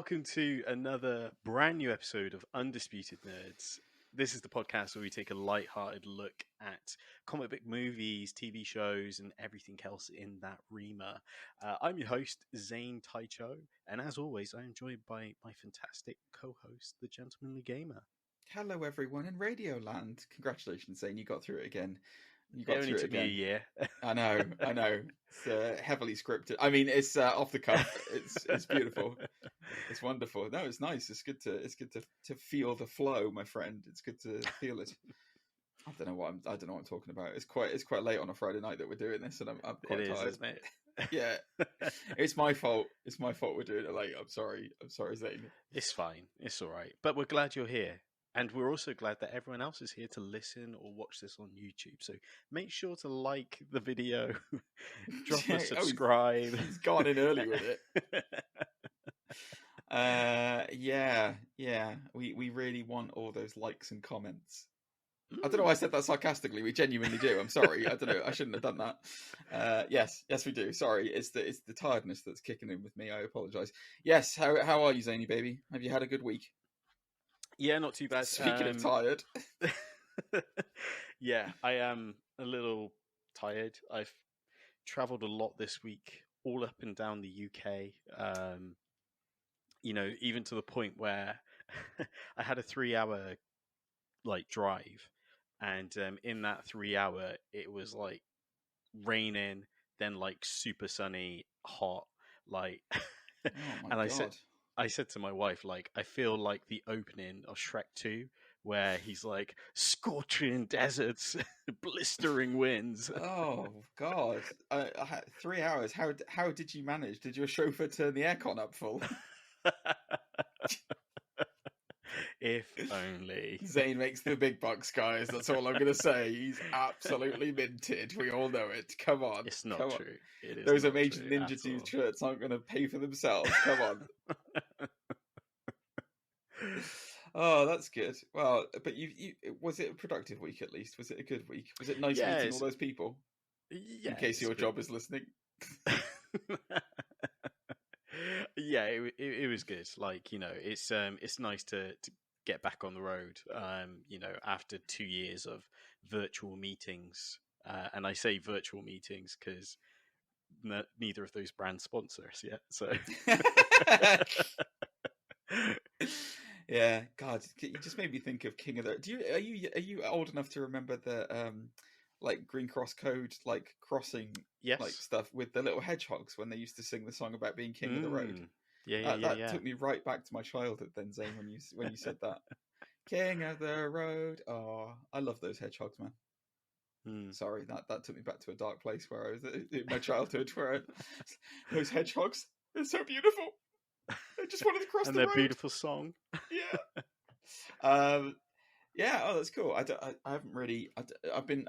welcome to another brand new episode of Undisputed Nerds. This is the podcast where we take a light-hearted look at comic book movies, TV shows, and everything else in that remar. I'm your host, Zane Taicho, and as always, I am joined by my fantastic co-host, the Gentlemanly Gamer. Hello, everyone in Radioland. Congratulations, Zane. You got through it again. It only took me a year. I know. It's heavily scripted. I mean, it's off the cuff. It's beautiful. It's wonderful. No, it's nice. It's good to feel the flow, my friend. It's good to feel it. I don't know what I'm talking about. It's quite late on a Friday night that we're doing this, and I'm quite tired. Isn't it? Yeah, it's my fault. It's my fault we're doing it late. I'm sorry, Zane. It's fine. It's all right. But we're glad you're here. And we're also glad that everyone else is here to listen or watch this on YouTube. So make sure to like the video, drop a subscribe. He's gone in early with it. Yeah. We really want all those likes and comments. I don't know why I said that sarcastically. We genuinely do. I'm sorry. I don't know. I shouldn't have done that. Yes, we do. Sorry. It's the tiredness that's kicking in with me. I apologise. Yes. How are you, Zany baby? Have you had a good week? Yeah, not too bad. Speaking of tired. Yeah, I am a little tired. I've travelled a lot this week, all up and down the UK. Even to the point where I had a 3-hour drive, and in that 3 hour, it was raining, then super sunny, hot, Oh my and God. I said to my wife, I feel like the opening of Shrek 2, where he's scorching deserts, blistering winds. Oh God! 3 hours. How did you manage? Did your chauffeur turn the aircon up full? If only. Zane makes the big bucks, guys. That's all I'm going to say. He's absolutely minted. We all know it. Come on. It's not true. It is Those not Amazing true Ninja Team shirts aren't going to pay for themselves. Come on. Oh, that's good. Well, but you was it a productive week at least? Was it a good week? Was it nice meeting all those people? Yeah. In case your job is listening. Yeah, it was good. It's nice to get back on the road. After 2 years of virtual meetings, and I say virtual meetings because neither of those brands sponsor us yet. So. Yeah, God, you just made me think of King of the. Are you old enough to remember the Green Cross Code crossing stuff with the little hedgehogs when they used to sing the song about being king of the road? Yeah. That took me right back to my childhood then, Zane, when you said that. King of the road. Oh, I love those hedgehogs, man. Sorry, that took me back to a dark place where I was in my childhood. Those hedgehogs, they're so beautiful. I just wanted to cross the road. And their beautiful song. Yeah. Yeah. Oh, that's cool. I haven't really. I haven't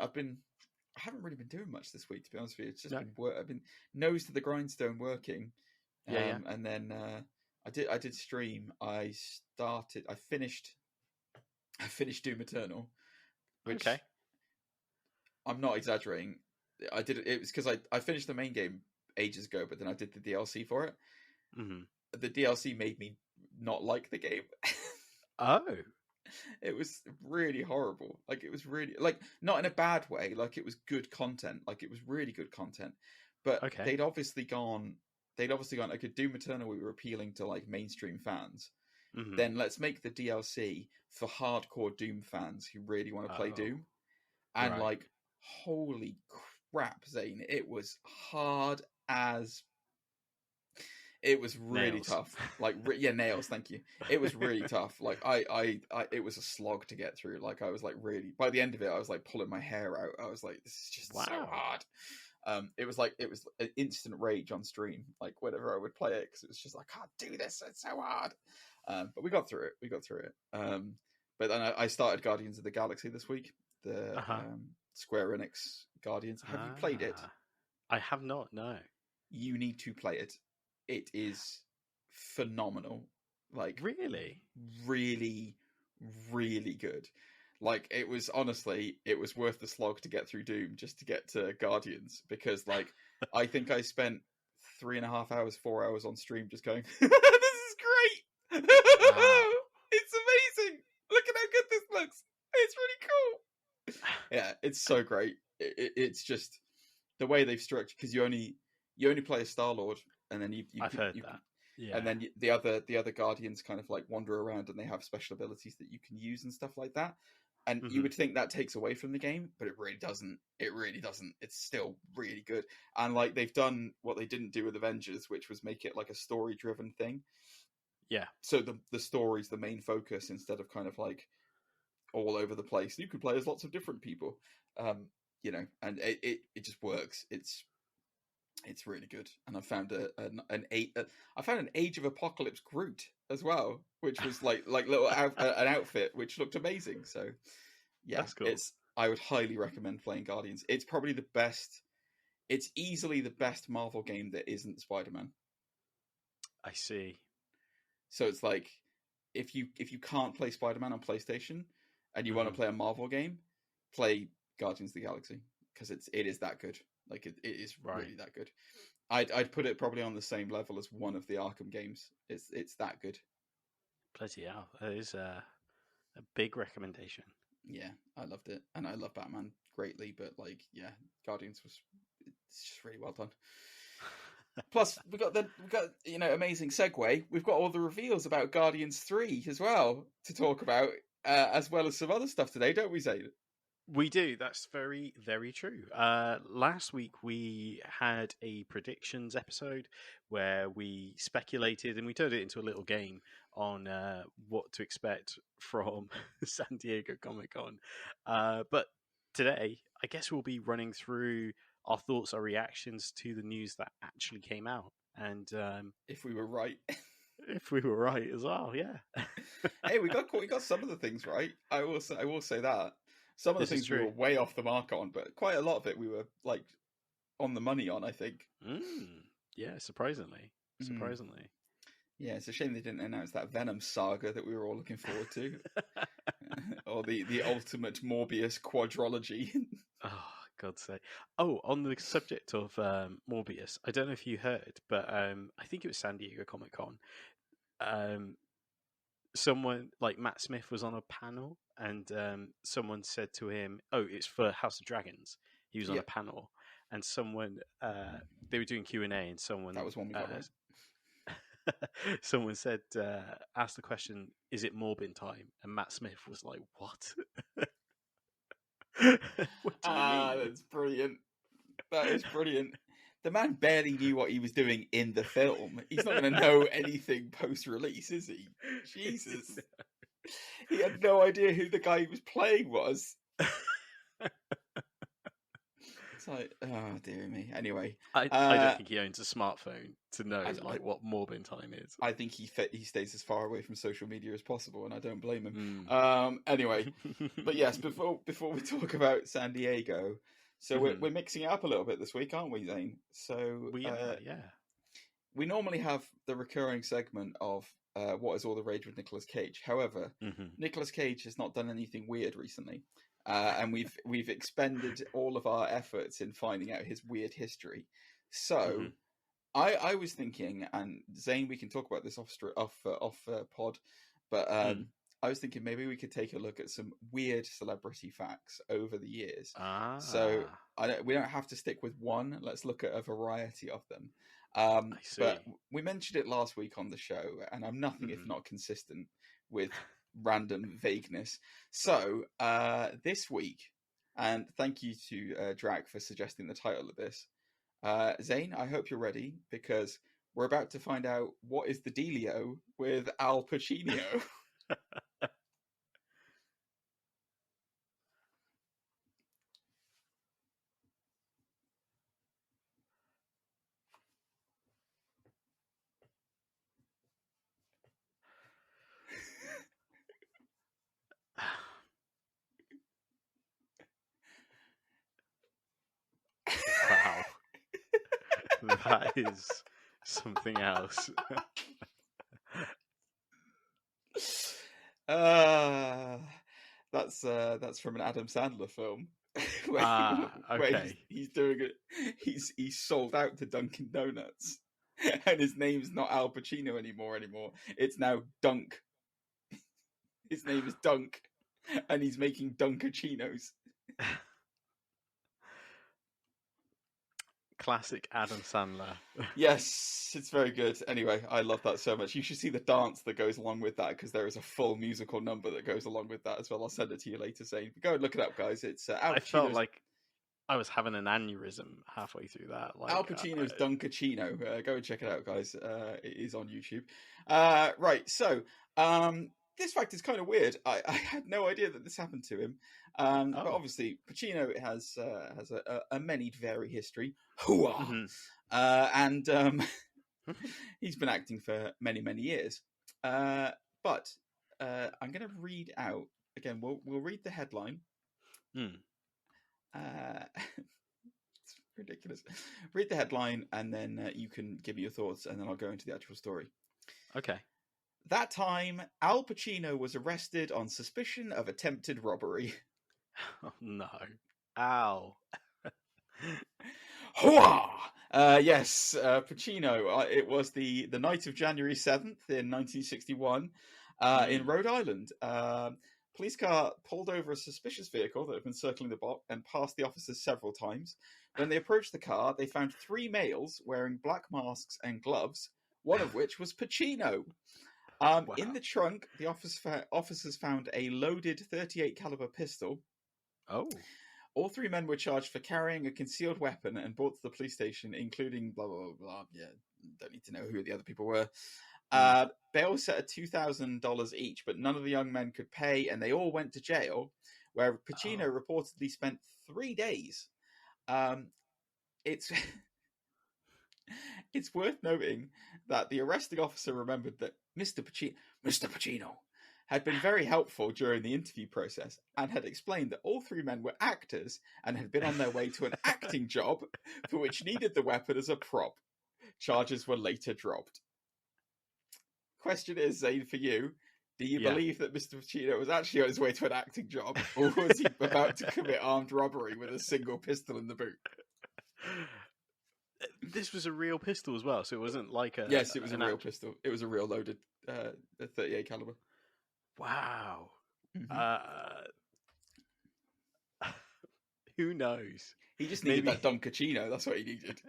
really been doing much this week, to be honest with you. It's just been work. I've been nose to the grindstone working. And then I did stream. I finished Doom Eternal. Which, okay. I'm not exaggerating. It was because I finished the main game ages ago, but then I did the DLC for it. Mm-hmm. The DLC made me not like the game. Oh. It was really horrible. It was really not in a bad way. It was good content. It was really good content. But they'd obviously gone. Okay, Doom Eternal. We were appealing to mainstream fans. Mm-hmm. Then let's make the DLC for hardcore Doom fans who really want to play Doom. And holy crap, Zane! It was hard as. It was really nails. tough. Nails. Thank you. It was really tough. It was a slog to get through. I was really. By the end of it, I was pulling my hair out. I was like, this is just so hard. It was an instant rage on stream. Whenever I would play it, because it was just I can't do this. It's so hard. But we got through it. But then I started Guardians of the Galaxy this week. The Square Enix Guardians. Have you played it? I have not. No. You need to play it. It is phenomenal. Really? Really, really good. It was worth the slog to get through Doom just to get to Guardians, because I think I spent 3.5 hours, 4 hours on stream just going, this is great. Wow. It's amazing. Look at how good this looks. It's really cool. Yeah, it's so great. It's just the way they've structured, because you only play as Star-Lord, and then I've heard that. Yeah. And then the other Guardians kind of like wander around, and they have special abilities that you can use and stuff like that. And you would think that takes away from the game, but it really doesn't. It really doesn't. It's still really good. And like they've done what they didn't do with Avengers, which was make it like a story-driven thing. Yeah. So the story's the main focus instead of kind of like all over the place. You could play as lots of different people, you know, and it just works. It's really good. And I found an Age of Apocalypse Groot as well, which was like little an outfit which looked amazing. So yeah, that's cool. I would highly recommend playing Guardians. It's probably the best. It's easily the best Marvel game that isn't Spider-Man. I see. So it's like if you can't play Spider-Man on PlayStation and you want to play a Marvel game, play Guardians of the Galaxy, because it is that good. Like it is really that good. I'd put it probably on the same level as one of the Arkham games. It's that good. Bloody hell, that is a big recommendation. Yeah, I loved it, and I love Batman greatly, but like, yeah, Guardians it's just really well done. Plus, we got amazing segue. We've got all the reveals about Guardians 3 as well to talk about, as well as some other stuff today, don't we, Zane? We do. That's very, very true. Last week we had a predictions episode where we speculated and we turned it into a little game on what to expect from San Diego Comic-Con. But today, I guess we'll be running through our thoughts, our reactions to the news that actually came out, and if we were right. If we were right as well, yeah. Hey, we got some of the things right. I will say that. Some of the things we were way off the mark on, but quite a lot of it we were like on the money on, I think. Yeah, surprisingly. Yeah, it's a shame they didn't announce that Venom saga that we were all looking forward to. Or the ultimate Morbius quadrology. Oh, God's sake. Oh, on the subject of Morbius, I don't know if you heard, but I think it was San Diego Comic-Con. Someone like Matt Smith was on a panel, and someone said to him, "Oh, it's for House of Dragons." He was on a panel, and someone they were doing Q&A, and someone that was one we got right. Someone said, asked the question, "Is it Morbin time?" And Matt Smith was like, "What?" What do you mean? That's brilliant. That is brilliant. The man barely knew what he was doing in the film. He's not going to know anything post-release, is he? Jesus. No. He had no idea who the guy he was playing was. It's like, oh, dear me. Anyway. I don't think he owns a smartphone to know what Morbin time is. I think he stays as far away from social media as possible, and I don't blame him. Anyway. But yes, before we talk about San Diego... So we're mixing it up a little bit this week, aren't we, Zane? So we are, yeah. We normally have the recurring segment of what is all the rage with Nicolas Cage. However, Nicolas Cage has not done anything weird recently, and we've expended all of our efforts in finding out his weird history. So I was thinking, and Zane, we can talk about this off pod, but I was thinking maybe we could take a look at some weird celebrity facts over the years. So we don't have to stick with one. Let's look at a variety of them. I see. But we mentioned it last week on the show, and I'm nothing if not consistent with random vagueness. So this week, and thank you to Drac for suggesting the title of this. Zane, I hope you're ready, because we're about to find out what is the dealio with Al Pacino. Wow. That is something else. That's from an Adam Sandler film. Okay. Where he's doing it. He's sold out to Dunkin' Donuts, and his name's not Al Pacino anymore. It's now Dunk. His name is Dunk, and he's making Dunkachinos. Classic Adam Sandler. Yes, it's very good. Anyway, I love that so much. You should see the dance that goes along with that, because there is a full musical number that goes along with that as well. I'll send it to you later, Zane. Go and look it up, guys. It's Al Pacino's... I felt like I was having an aneurysm halfway through that. Like, Al Pacino's Dunkachino. Go and check it out, guys. It is on YouTube. Right, so this fact is kind of weird. I had no idea that this happened to him. But obviously, Pacino has a many varied history. Hooah! And he's been acting for many, many years. But I'm going to read out again. We'll read the headline. It's ridiculous. Read the headline, and then you can give me your thoughts, and then I'll go into the actual story. Okay. That time, Al Pacino was arrested on suspicion of attempted robbery. Oh, no. Al. Hooah! Yes, Pacino. It was the night of January 7th in 1961 in Rhode Island. Police car pulled over a suspicious vehicle that had been circling the block and passed the officers several times. When they approached the car, they found 3 males wearing black masks and gloves, one of which was Pacino. Wow. In the trunk, the officers found a loaded .38 caliber pistol. Oh. All 3 men were charged for carrying a concealed weapon and brought to the police station, including blah, blah, blah. Yeah, don't need to know who the other people were. Bail set at $2,000 each, but none of the young men could pay, and they all went to jail, where Pacino reportedly spent 3 days. It's it's worth noting that the arresting officer remembered that Mr. Pacino had been very helpful during the interview process and had explained that all 3 men were actors and had been on their way to an acting job for which needed the weapon as a prop. Charges were later dropped. Question is, Zane, for you, do you believe that Mr. Pacino was actually on his way to an acting job, or was he about to commit armed robbery with a single pistol in the boot? This was a real pistol as well, so it wasn't like a... Yes, it was a real pistol. It was a real loaded 38 caliber. Wow. Who knows? He just needed that Dunkachino. That's what he needed.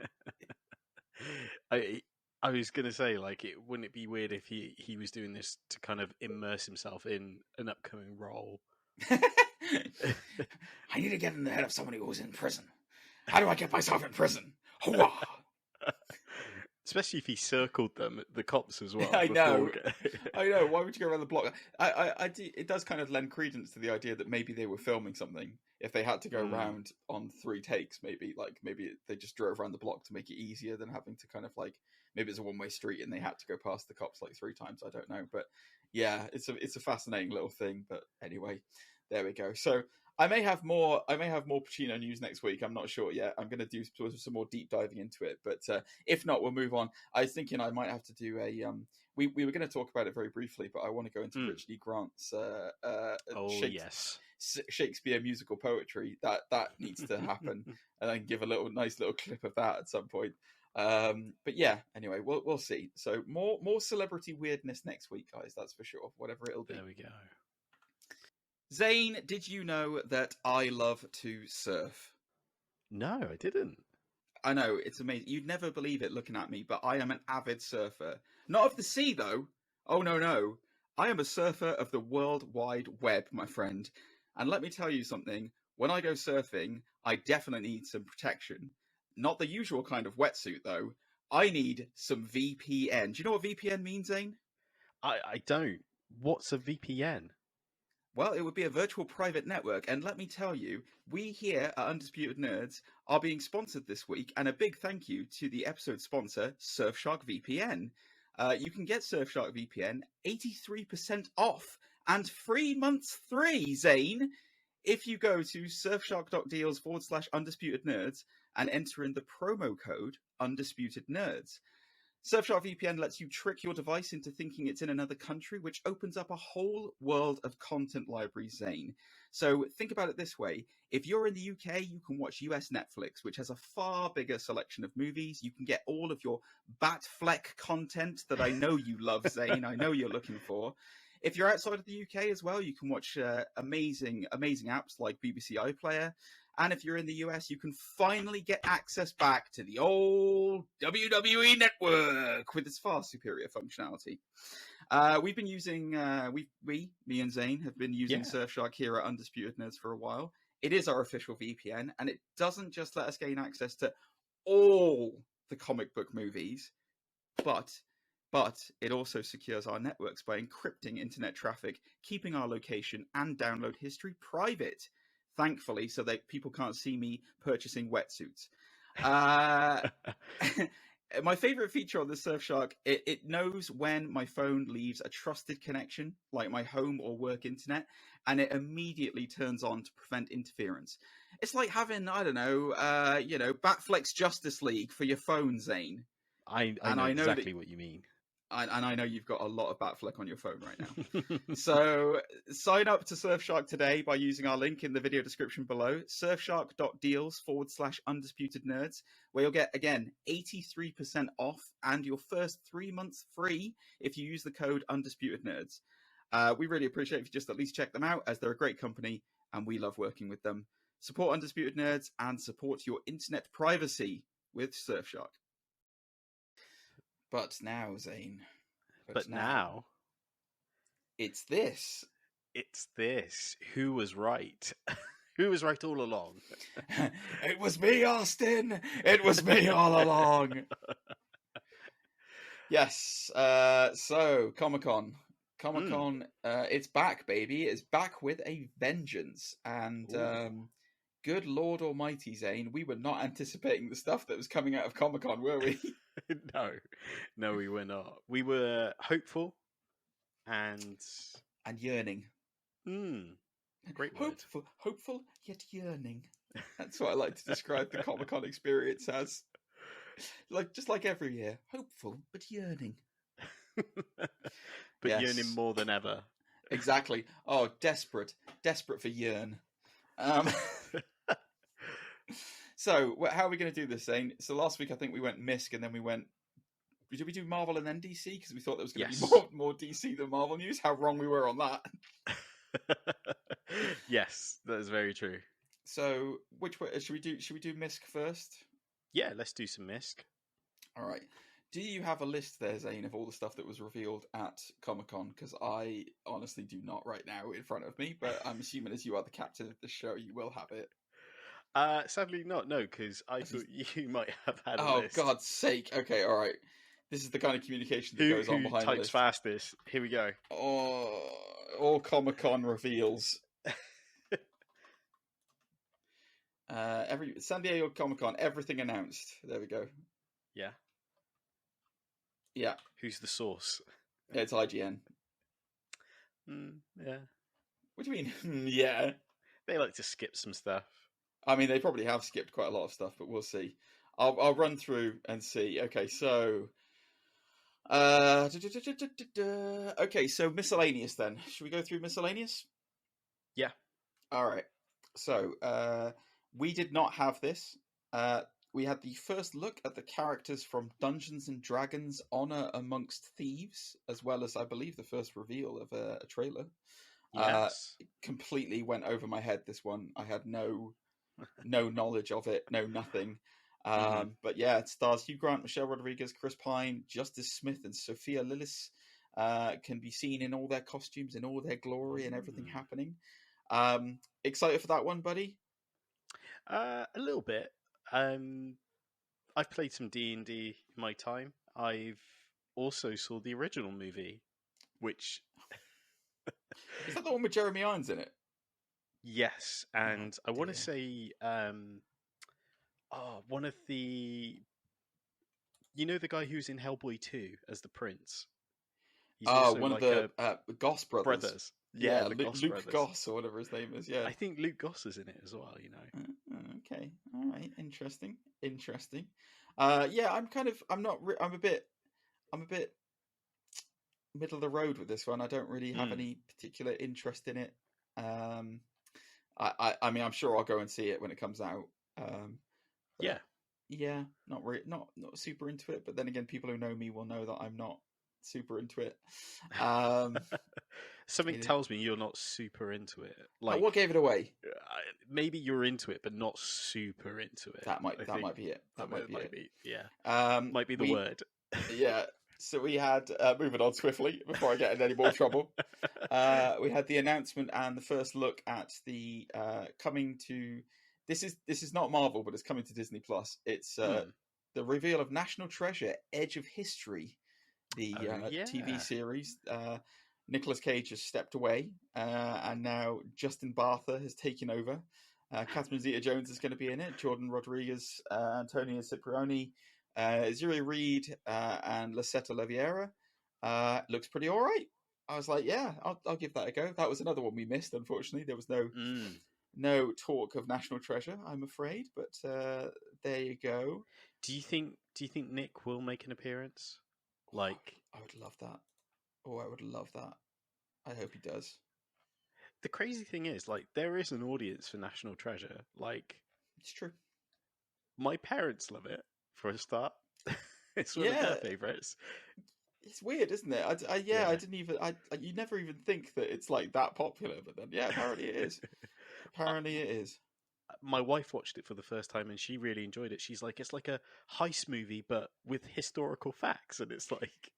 I was going to say, like, wouldn't it be weird if he was doing this to kind of immerse himself in an upcoming role? I need to get in the head of somebody who was in prison. How do I get myself in prison? Hooah! Especially if he circled them, the cops as well. I know. Why would you go around the block? It does kind of lend credence to the idea that maybe they were filming something. If they had to go around on 3 takes, maybe they just drove around the block to make it easier than having to kind of like, maybe it's a one-way street and they had to go past the cops like 3 times. I don't know, but yeah, it's a fascinating little thing. But anyway, there we go. So I may have more Pacino news next week. I'm not sure yet. I'm going to do some more deep diving into it. But if not, we'll move on. I was thinking I might have to do a... We were going to talk about it very briefly, but I want to go into Richard E. Grant's Shakespeare musical poetry. That needs to happen. And then give a nice little clip of that at some point. But yeah, anyway, we'll see. So more celebrity weirdness next week, guys. That's for sure. Whatever it'll be. There we go. Zane, did you know that I love to surf? No, I didn't. I know, it's amazing. You'd never believe it looking at me, but I am an avid surfer. Not of the sea, though. Oh, no. I am a surfer of the World Wide Web, my friend. And let me tell you something. When I go surfing, I definitely need some protection. Not the usual kind of wetsuit, though. I need some VPN. Do you know what VPN means, Zane? I don't. What's a VPN? Well, it would be a virtual private network, and let me tell you, we here at Undisputed Nerds are being sponsored this week, and a big thank you to the episode sponsor, Surfshark VPN. You can get Surfshark VPN 83% off and 3 months free, Zane, if you go to surfshark.deals/Undisputed Nerds and enter in the promo code Undisputed Nerds. Surfshark VPN lets you trick your device into thinking it's in another country, which opens up a whole world of content libraries, Zane. So think about it this way. If you're in the UK, you can watch US Netflix, which has a far bigger selection of movies. You can get all of your Batfleck content that I know you love, Zane. I know you're looking for. If you're outside of the UK as well, you can watch amazing apps like BBC iPlayer. And if you're in the US, you can finally get access back to the old WWE Network with its far superior functionality. We've been using, me and Zane have been using Surfshark here at Undisputed Nerds for a while. It is our official VPN, and it doesn't just let us gain access to all the comic book movies, but it also secures our networks by encrypting internet traffic, keeping our location and download history private, thankfully, so that people can't see me purchasing wetsuits. My favorite feature on the Surfshark, it knows when my phone leaves a trusted connection, like my home or work internet, and it immediately turns on to prevent interference. It's like having, I don't know, Batfleck's Justice League for your phone, Zane. I know exactly what you mean. And I know you've got a lot of Batfleck on your phone right now. So sign up to Surfshark today by using our link in the video description below, surfshark.deals/undisputed nerds, where you'll get, again, 83% off and your first 3 months free if you use the code Undisputed Nerds. We really appreciate if you just at least check them out, as they're a great company and we love working with them. Support Undisputed Nerds and support your internet privacy with Surfshark. But now, Zane. But now. It's this. It's this. Who was right? Who was right all along? It was me, Austin. It was me all along. Yes. So, Comic-Con. It's back, baby. It's back with a vengeance. And good Lord Almighty, Zane, we were not anticipating the stuff that was coming out of Comic-Con, were we? No, we were not. We were hopeful and yearning. Great word. Hopeful yet yearning. That's what I like to describe the Comic-Con experience as. Just like every year, hopeful but yearning. But yearning more than ever. Exactly. Oh, desperate for yearn. So, how are we going to do this, Zane? So last week I think we went MISC, and then we went... Did we do Marvel and then DC? Because we thought there was going to be more DC than Marvel news. How wrong we were on that. Yes, that is very true. So, which way should we do? Should we do MISC first? Yeah, let's do some MISC. All right. Do you have a list there, Zane, of all the stuff that was revealed at Comic-Con? Because I honestly do not right now in front of me, but I'm assuming as you are the captain of the show, you will have it. Sadly not, no, because I thought you might have had a list. Oh, God's sake. Okay, all right. This is the kind of communication that goes on behind the list. Who types fastest? Here we go. Oh, all Comic-Con reveals. San Diego Comic-Con, everything announced. There we go. Yeah. Yeah. Who's the source? It's IGN. Yeah. What do you mean? Yeah. They like to skip some stuff. I mean, they probably have skipped quite a lot of stuff, but we'll see. I'll run through and see. Okay, so... Okay, so miscellaneous then. Should we go through miscellaneous? Yeah. All right. So, we did not have this. We had the first look at the characters from Dungeons and Dragons: Honor Amongst Thieves, as well as, I believe, the first reveal of a trailer. Yes. Completely went over my head, this one. I had no knowledge of it, nothing. But yeah, it stars Hugh Grant, Michelle Rodriguez, Chris Pine, Justice Smith, and Sophia Lillis. Can be seen in all their costumes, in all their glory, and everything happening. Excited for that one, buddy? A little bit. I've played some D&D in my time. I've also saw the original movie, which... Is that the one with Jeremy Irons in it? Yes, and I want to say... one of the... You know the guy who's in Hellboy 2 as the prince? One of the Goss brothers. Yeah, Luke Goss, or whatever his name is, yeah. I think Luke Goss is in it as well, you know. Okay, all right, interesting. Yeah, I'm a bit I'm a bit middle of the road with this one. I don't really have any particular interest in it. I mean, I'm sure I'll go and see it when it comes out. Yeah, not really, not super into it. But then again, people who know me will know that I'm not super into it. Something tells me you're not super into it. Like, what gave it away? Maybe you're into it, but not super into it. That might be it. That might be it. Yeah. Might be the word. Yeah. So we had, moving on swiftly before I get in any more trouble, we had the announcement and the first look at the coming to. This is not Marvel, but it's coming to Disney Plus. It's the reveal of National Treasure: Edge of History, the TV series. Nicolas Cage has stepped away, and now Justin Bartha has taken over. Catherine Zeta-Jones is going to be in it. Jordan Rodriguez, Antonio Cipriani, Zuri Reed, and Lucetta Leviera. Looks pretty all right. I was like, yeah, I'll give that a go. That was another one we missed, unfortunately. There was no talk of National Treasure, I'm afraid, but there you go. Do you think Nick will make an appearance? Like, I would love that. Oh, I would love that. I hope he does. The crazy thing is, like, there is an audience for National Treasure. Like, it's true. My parents love it, for a start. It's one of their favourites. It's weird, isn't it? I didn't even. You never even think that it's like that popular, but then apparently it is. Apparently it is. My wife watched it for the first time and she really enjoyed it. She's like, it's like a heist movie, but with historical facts, and it's like.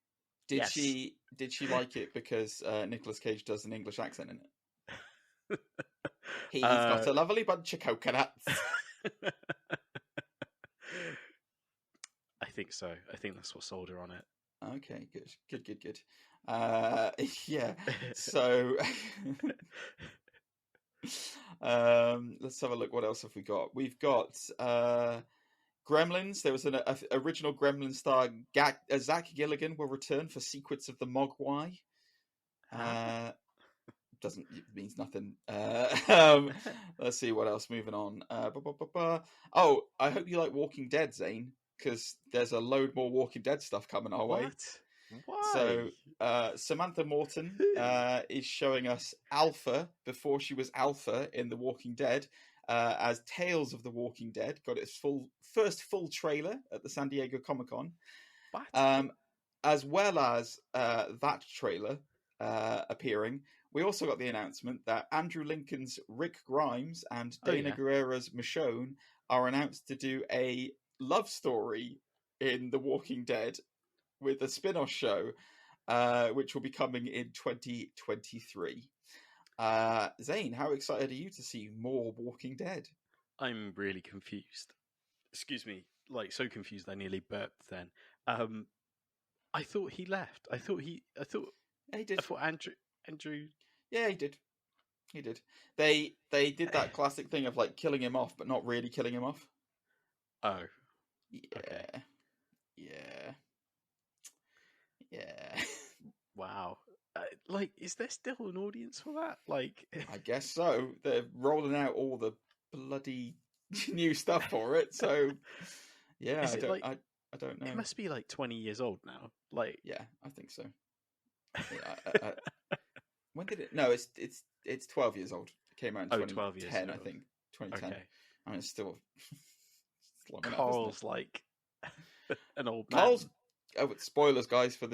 Did she like it because Nicolas Cage does an English accent in it? He's got a lovely bunch of coconuts. I think so. I think that's what sold her on it. Okay, good. Yeah. So let's have a look. What else have we got? We've got Gremlins. There was an original Gremlin star. Zach Gilligan will return for Secrets of the Mogwai. Means nothing. Let's see what else. Moving on. Oh, I hope you like Walking Dead, Zane, because there's a load more Walking Dead stuff coming our way. Why? So Samantha Morton is showing us Alpha before she was Alpha in The Walking Dead, as Tales of the Walking Dead got its first full trailer at the San Diego Comic-Con. As well as that trailer appearing, we also got the announcement that Andrew Lincoln's Rick Grimes and Dana Guerrero's Michonne are announced to do a love story in The Walking Dead with a spin-off show, which will be coming in 2023. Zane, how excited are you to see more Walking Dead? I'm really confused. Excuse me, like so confused I nearly burped then. I thought he left. I thought he did. I thought Andrew. Yeah, he did. They did that classic thing of like killing him off, but not really killing him off. Oh. Yeah. Okay. Yeah. Wow. Like, is there still an audience for that? Like, I guess so. They're rolling out all the bloody new stuff for it. So, yeah, I don't know. It must be like 20 years old now. Like, yeah, I think so. Yeah, when did it? No, it's 12 years old. It came out in 2010, I think. 2010. Okay. I mean, it's still long enough, Carl's like an old man. Carl's. Oh, spoilers, guys, for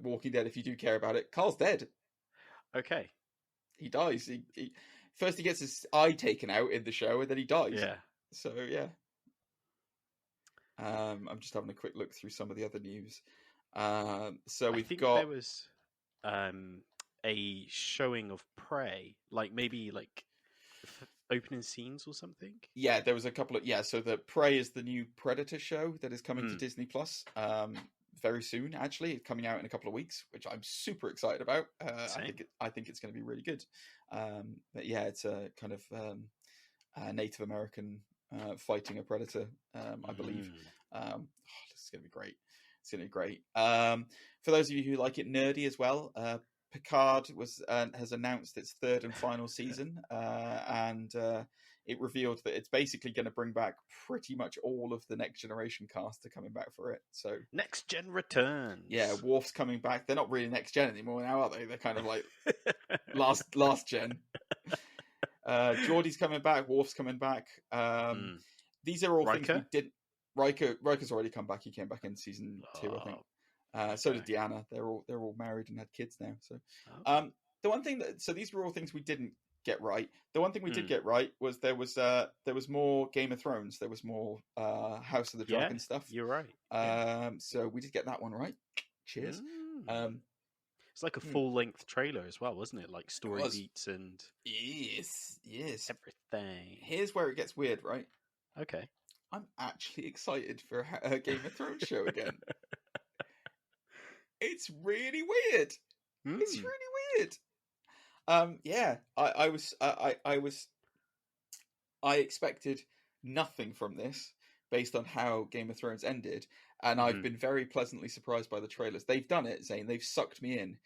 Walking Dead. If you do care about it, Carl's dead. Okay. He dies. He first he gets his eye taken out in the show, and then he dies. Yeah. So yeah. I'm just having a quick look through some of the other news. So we've got. There was a showing of Prey, like maybe like opening scenes or something. Yeah, there was a couple of So the Prey is the new Predator show that is coming to Disney Plus. Very soon, actually. It's coming out in a couple of weeks, which I'm super excited about. I think it's going to be really good. But yeah, it's a kind of Native American fighting a predator, I believe. This is going to be great. It's going to be great. For those of you who like it nerdy as well, Picard has announced its third and final season, and it revealed that it's basically going to bring back pretty much all of the Next Generation cast are coming back for it. So Next Gen returns. Yeah, Worf's coming back. They're not really Next Gen anymore now, are they? They're kind of like last gen. Geordie's coming back. Worf's coming back. These are all Riker? things we didn't. Riker's already come back. He came back in season 2, I think. So did Deanna. They're all married and had kids now. So, the one thing so these were all things we didn't get right. The one thing we did get right was there was more Game of Thrones. There was more House of the Dragon stuff. You're right. So we did get that one right. Cheers. It's like a full-length trailer as well, wasn't it? Like story beats and yes, everything. Here's where it gets weird, right? Okay. I'm actually excited for a Game of Thrones show again. It's really weird. It's really weird. I expected nothing from this based on how Game of Thrones ended, and I've been very pleasantly surprised by the trailers. They've done it, Zane. They've sucked me in,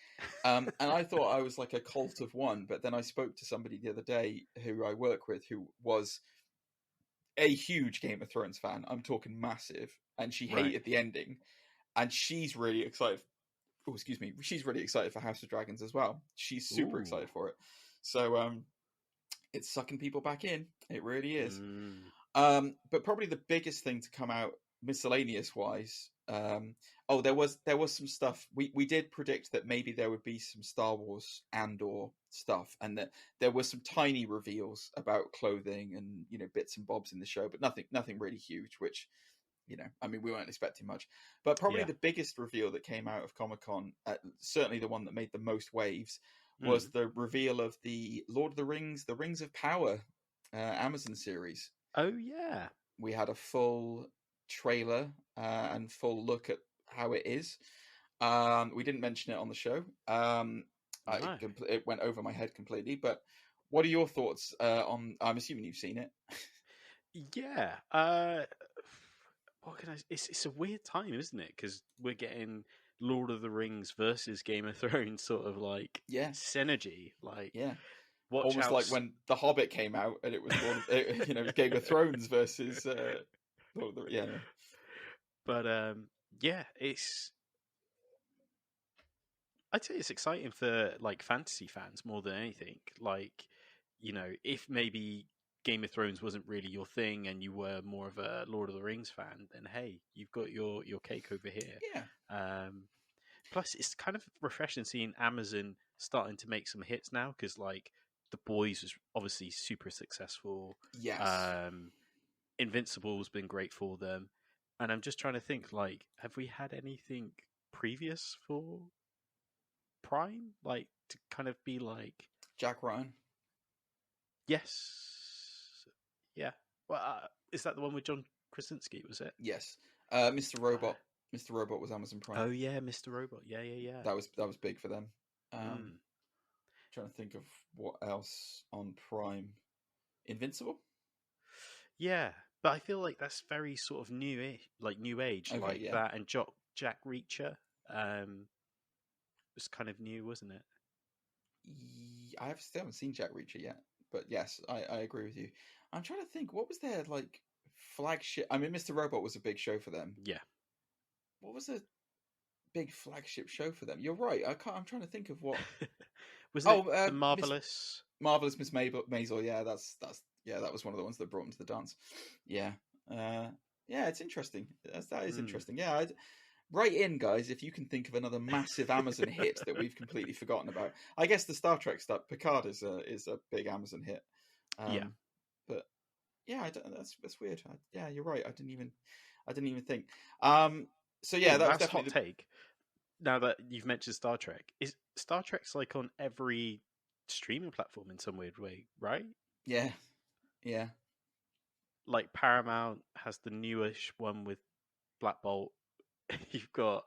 and I thought I was like a cult of one. But then I spoke to somebody the other day who I work with, who was a huge Game of Thrones fan. I'm talking massive, and she hated the ending, and she's really excited. Oh, excuse me. She's really excited for House of Dragons as well. She's super excited for it. So it's sucking people back in. It really is. But probably the biggest thing to come out miscellaneous wise. There was some stuff. We did predict that maybe there would be some Star Wars Andor stuff, and that there were some tiny reveals about clothing and bits and bobs in the show, but nothing really huge, which we weren't expecting much. But probably the biggest reveal that came out of Comic-Con, certainly the one that made the most waves, was the reveal of the Lord of the Rings, The Rings of Power Amazon series. Oh, yeah. We had a full trailer and full look at how it is. We didn't mention it on the show. It went over my head completely. But what are your thoughts on... I'm assuming you've seen it. Yeah. It's a weird time, isn't it? Because we're getting Lord of the Rings versus Game of Thrones sort of like synergy. Like, almost like when The Hobbit came out and it was Game of Thrones versus Lord of the But I'd say it's exciting for like fantasy fans more than anything. Like, if maybe Game of Thrones wasn't really your thing and you were more of a Lord of the Rings fan, then hey, you've got your cake over here. Plus it's kind of refreshing seeing Amazon starting to make some hits now, because like The Boys was obviously super successful. Invincible's been great for them, and I'm just trying to think, like, have we had anything previous for Prime, like, to kind of be like Jack Ryan? Yes. Yeah. Well, is that the one with John Krasinski, was it? Yes. Mr. Robot. Mr. Robot was Amazon Prime. Oh yeah, Mr. Robot. Yeah. That was big for them. Trying to think of what else on Prime. Invincible? Yeah, but I feel like that's very sort of new age, okay, that, and Jack Reacher was kind of new, wasn't it? I still haven't seen Jack Reacher yet, but yes, I agree with you. I'm trying to think, what was their like flagship? I mean, Mr. Robot was a big show for them. Yeah. What was a big flagship show for them? You're right. I'm trying to think of what. Was it the Marvelous Miss Maisel? Yeah, that was one of the ones that brought him to the dance. Yeah, it's interesting. That is interesting. Yeah, write in, guys, if you can think of another massive Amazon hit that we've completely forgotten about. I guess the Star Trek stuff, Picard is a big Amazon hit. But yeah, that's weird. You're right. I didn't even think. So yeah, that was definitely hot take. Now that you've mentioned Star Trek, is Star Trek's like on every streaming platform in some weird way, right? Yeah. Like Paramount has the newish one with Black Bolt. You've got,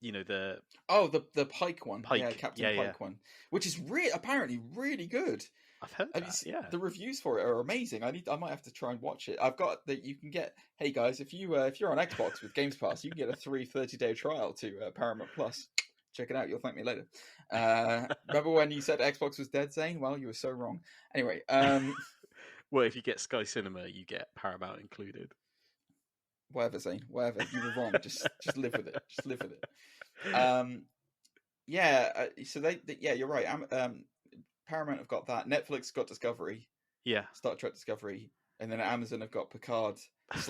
the Pike one, Captain Pike one, which is apparently really good. I've heard that. Yeah, the reviews for it are amazing. I might have to try and watch it. I've got that you can get. Hey guys, if you're on Xbox with Games Pass, you can get a 30-day trial to Paramount Plus. Check it out. You'll thank me later. Remember when you said Xbox was dead, Zane? Well, you were so wrong. Anyway, well, if you get Sky Cinema, you get Paramount included. Whatever, Zane. Whatever. You were wrong. Just live with it. Just live with it. So yeah, you're right. Paramount have got that. Netflix got Discovery. Yeah. Star Trek Discovery, and then Amazon have got Picard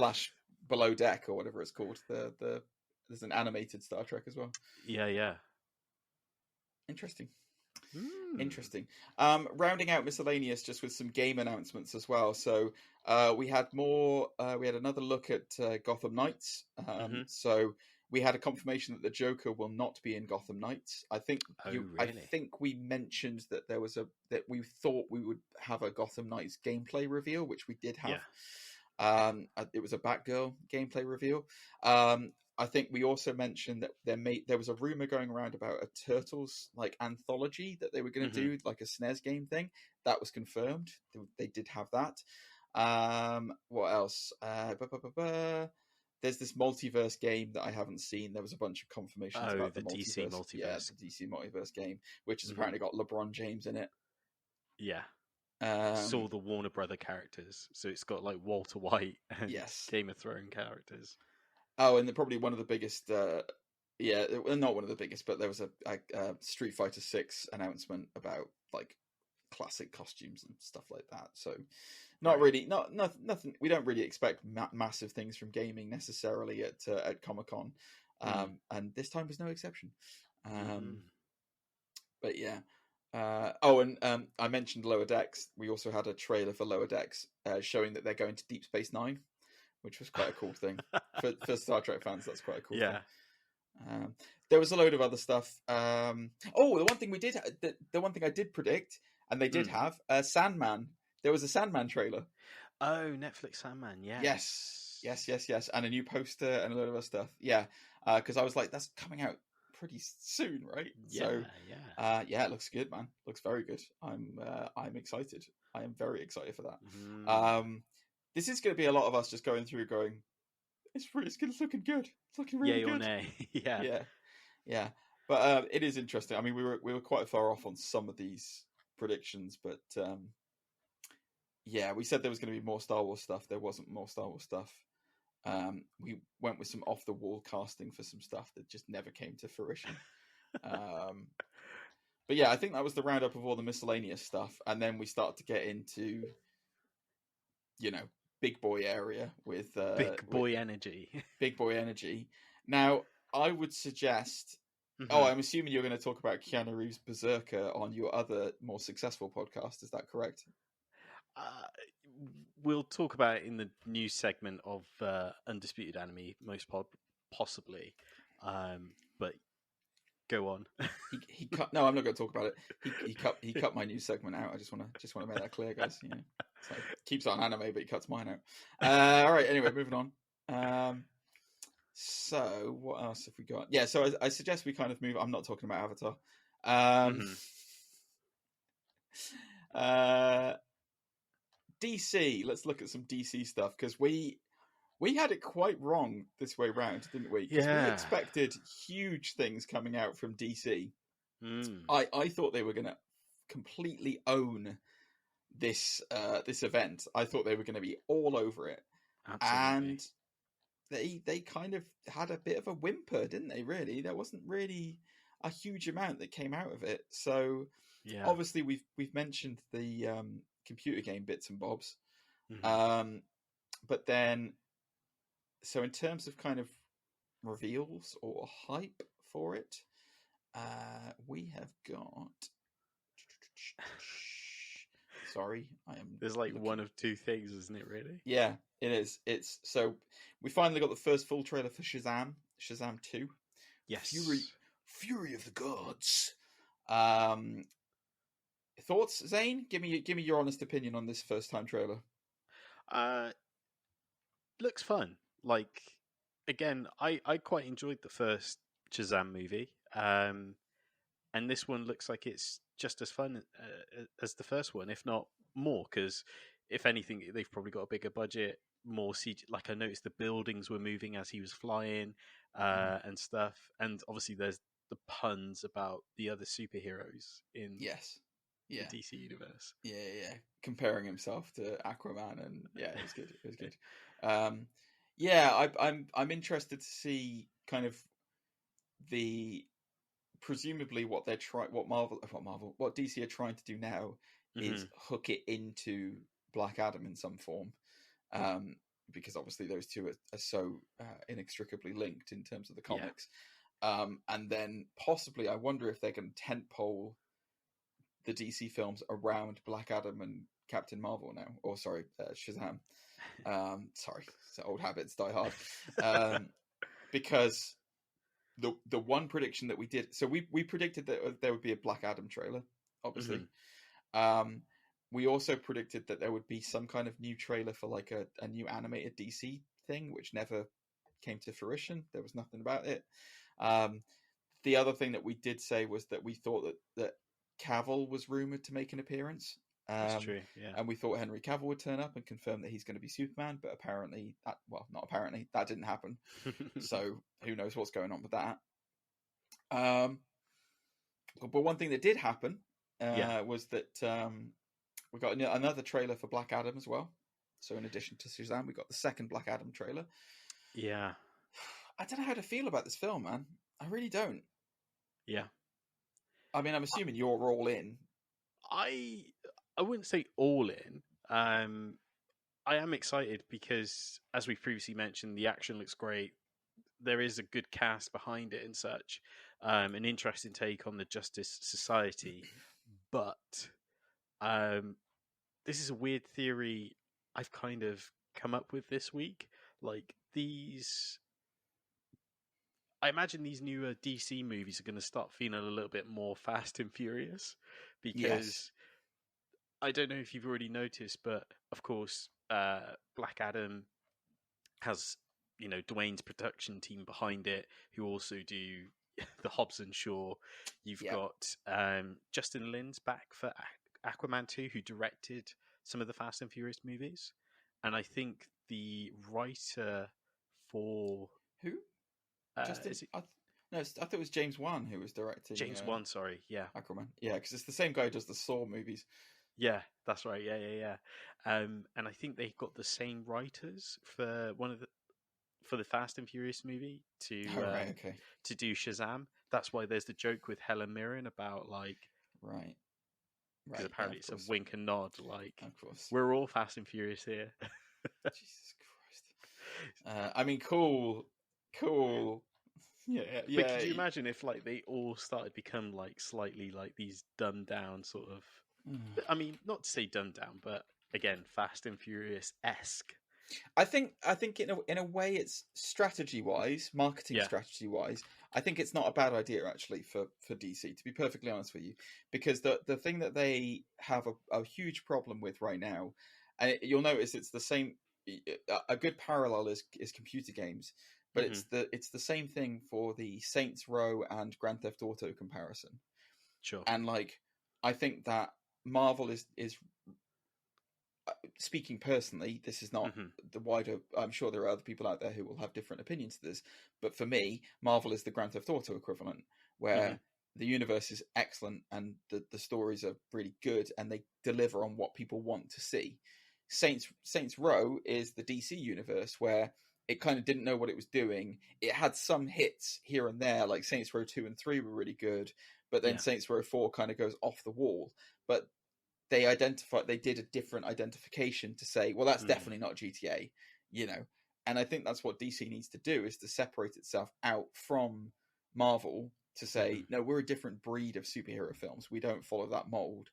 / Below Deck or whatever it's called. There's an animated Star Trek as well. Yeah. Interesting. Interesting. Rounding out miscellaneous just with some game announcements as well. So we had another look at Gotham Knights. So we had a confirmation that the Joker will not be in Gotham Knights. I think I think we mentioned that that we thought we would have a Gotham Knights gameplay reveal, which we did have. Yeah. It was a Batgirl gameplay reveal. I think we also mentioned that there was a rumor going around about a Turtles like anthology that they were going to do, like a SNES game thing. That was confirmed. They did have that. What else? There's this multiverse game that I haven't seen. There was a bunch of confirmations about the DC multiverse. Yeah, the DC multiverse game, which has apparently got LeBron James in it. Yeah. Saw the Warner Brother characters. So it's got like Walter White and Game of Thrones characters. Oh, and probably one of the biggest, not one of the biggest, but there was a Street Fighter 6 announcement about like classic costumes and stuff like that. So nothing. We don't really expect massive things from gaming necessarily at Comic-Con, and this time was no exception. But yeah. I mentioned Lower Decks. We also had a trailer for Lower Decks showing that they're going to Deep Space Nine, which was quite a cool thing for Star Trek fans. That's quite a cool thing. There was a load of other stuff. The one thing I did predict, and they did have Sandman. There was a Sandman trailer. Oh, Netflix Sandman, Yes, and a new poster and a load of other stuff. Yeah, because I was like, that's coming out pretty soon, right? It looks good, man. Looks very good. I'm excited. I am very excited for that. This is going to be a lot of us just going through, going, it's looking good. It's looking really good. Yay or nay? Yeah. But it is interesting. I mean, we were quite far off on some of these predictions, but we said there was going to be more Star Wars stuff. There wasn't more Star Wars stuff. We went with some off the wall casting for some stuff that just never came to fruition. But yeah, I think that was the roundup of all the miscellaneous stuff, and then we start to get into, big boy area with big boy energy. Now, I would suggest. I'm assuming you're going to talk about Keanu Reeves' Berserker on your other more successful podcast. Is that correct? We'll talk about it in the news segment of Undisputed Anime, most possibly. But go on. he cut. No, I'm not going to talk about it. He cut my news segment out. I just want to make that clear, guys. So keeps on anime, but he cuts mine out. All right. Anyway, moving on. So what else have we got? Yeah. So I suggest we kind of move. I'm not talking about Avatar. DC. Let's look at some DC stuff because we had it quite wrong this way round, didn't we? Because we expected huge things coming out from DC. I thought they were going to completely own this event. I thought they were going to be all over it. Absolutely. And they kind of had a bit of a whimper, didn't they? Really, there wasn't really a huge amount that came out of it. So obviously we've mentioned the computer game bits and bobs, but then so in terms of kind of reveals or hype for it, we have got. Sorry, There's like one of two things, isn't it? Really? Yeah, it is. It's so we finally got the first full trailer for Shazam 2. Yes, Fury of the Gods. Thoughts, Zane? Give me your honest opinion on this first time trailer. Looks fun. Like, again, I quite enjoyed the first Shazam movie, and this one looks like it's just as fun as the first one, if not more. Because if anything, they've probably got a bigger budget, more CG. Like I noticed the buildings were moving as he was flying, and stuff. And obviously, there's the puns about the other superheroes in Yes. the Yeah. DC universe. Yeah. Comparing himself to Aquaman, and yeah, it was good. It was good. Yeah, I'm interested to see kind of the presumably what DC are trying to do now is hook it into Black Adam in some form, because obviously those two are so inextricably linked in terms of the comics. And then possibly, I wonder if they're going to tentpole the DC films around Black Adam and Captain Marvel now, or sorry, Shazam. Sorry, so old habits die hard. Because the one prediction that we did, so we predicted that there would be a Black Adam trailer, obviously. We also predicted that there would be some kind of new trailer for like a new animated DC thing, which never came to fruition. There was nothing about it. The other thing that we did say was that we thought that Cavill was rumored to make an appearance. That's true, yeah. And we thought Henry Cavill would turn up and confirm that he's going to be Superman, but apparently, not apparently, that didn't happen. So who knows what's going on with that. But one thing that did happen was that we got another trailer for Black Adam as well. So in addition to Shazam, we got the second Black Adam trailer. Yeah. I don't know how to feel about this film, man. I really don't. Yeah. I mean, I'm assuming you're all in. I wouldn't say all in. I am excited because, as we previously mentioned, the action looks great. There is a good cast behind it and such. An interesting take on the Justice Society. But this is a weird theory I've kind of come up with this week. Like, I imagine these newer DC movies are going to start feeling a little bit more Fast and Furious, because I don't know if you've already noticed, but of course, Black Adam has, Dwayne's production team behind it, who also do the Hobbs and Shaw. You've got Justin Lin's back for Aquaman 2, who directed some of the Fast and Furious movies. And I think the writer for... Who? Justin? I thought it was James Wan who was directing. James Wan, sorry, yeah. Aquaman. Yeah, because it's the same guy who does the Saw movies. Yeah, that's right. Yeah. And I think they got the same writers for the Fast and Furious movie to do Shazam. That's why there's the joke with Helen Mirren about right. Because apparently it's a wink and nod. Of course, we're all Fast and Furious here. Jesus Christ. I mean, cool. Yeah. But could you imagine if they all started become slightly these dumbed down sort of? I mean, not to say dumbed down, but again, Fast and Furious-esque. I think in a way, it's marketing strategy wise. I think it's not a bad idea actually for DC, to be perfectly honest with you, because the thing that they have a huge problem with right now, and you'll notice it's the same. A good parallel is computer games, but it's the same thing for the Saints Row and Grand Theft Auto comparison. Sure. And I think that Marvel is speaking personally, this is not the wider... I'm sure there are other people out there who will have different opinions to this, but for me, Marvel is the Grand Theft Auto equivalent, where the universe is excellent and the stories are really good and they deliver on what people want to see. Saints Row is the DC universe, where it kind of didn't know what it was doing. It had some hits here and there, like Saints Row 2 and 3 were really good, but then Saints Row 4 kind of goes off the wall. But they did a different identification to say, well, that's definitely not GTA, And I think that's what DC needs to do, is to separate itself out from Marvel to say, no, we're a different breed of superhero films. We don't follow that mold,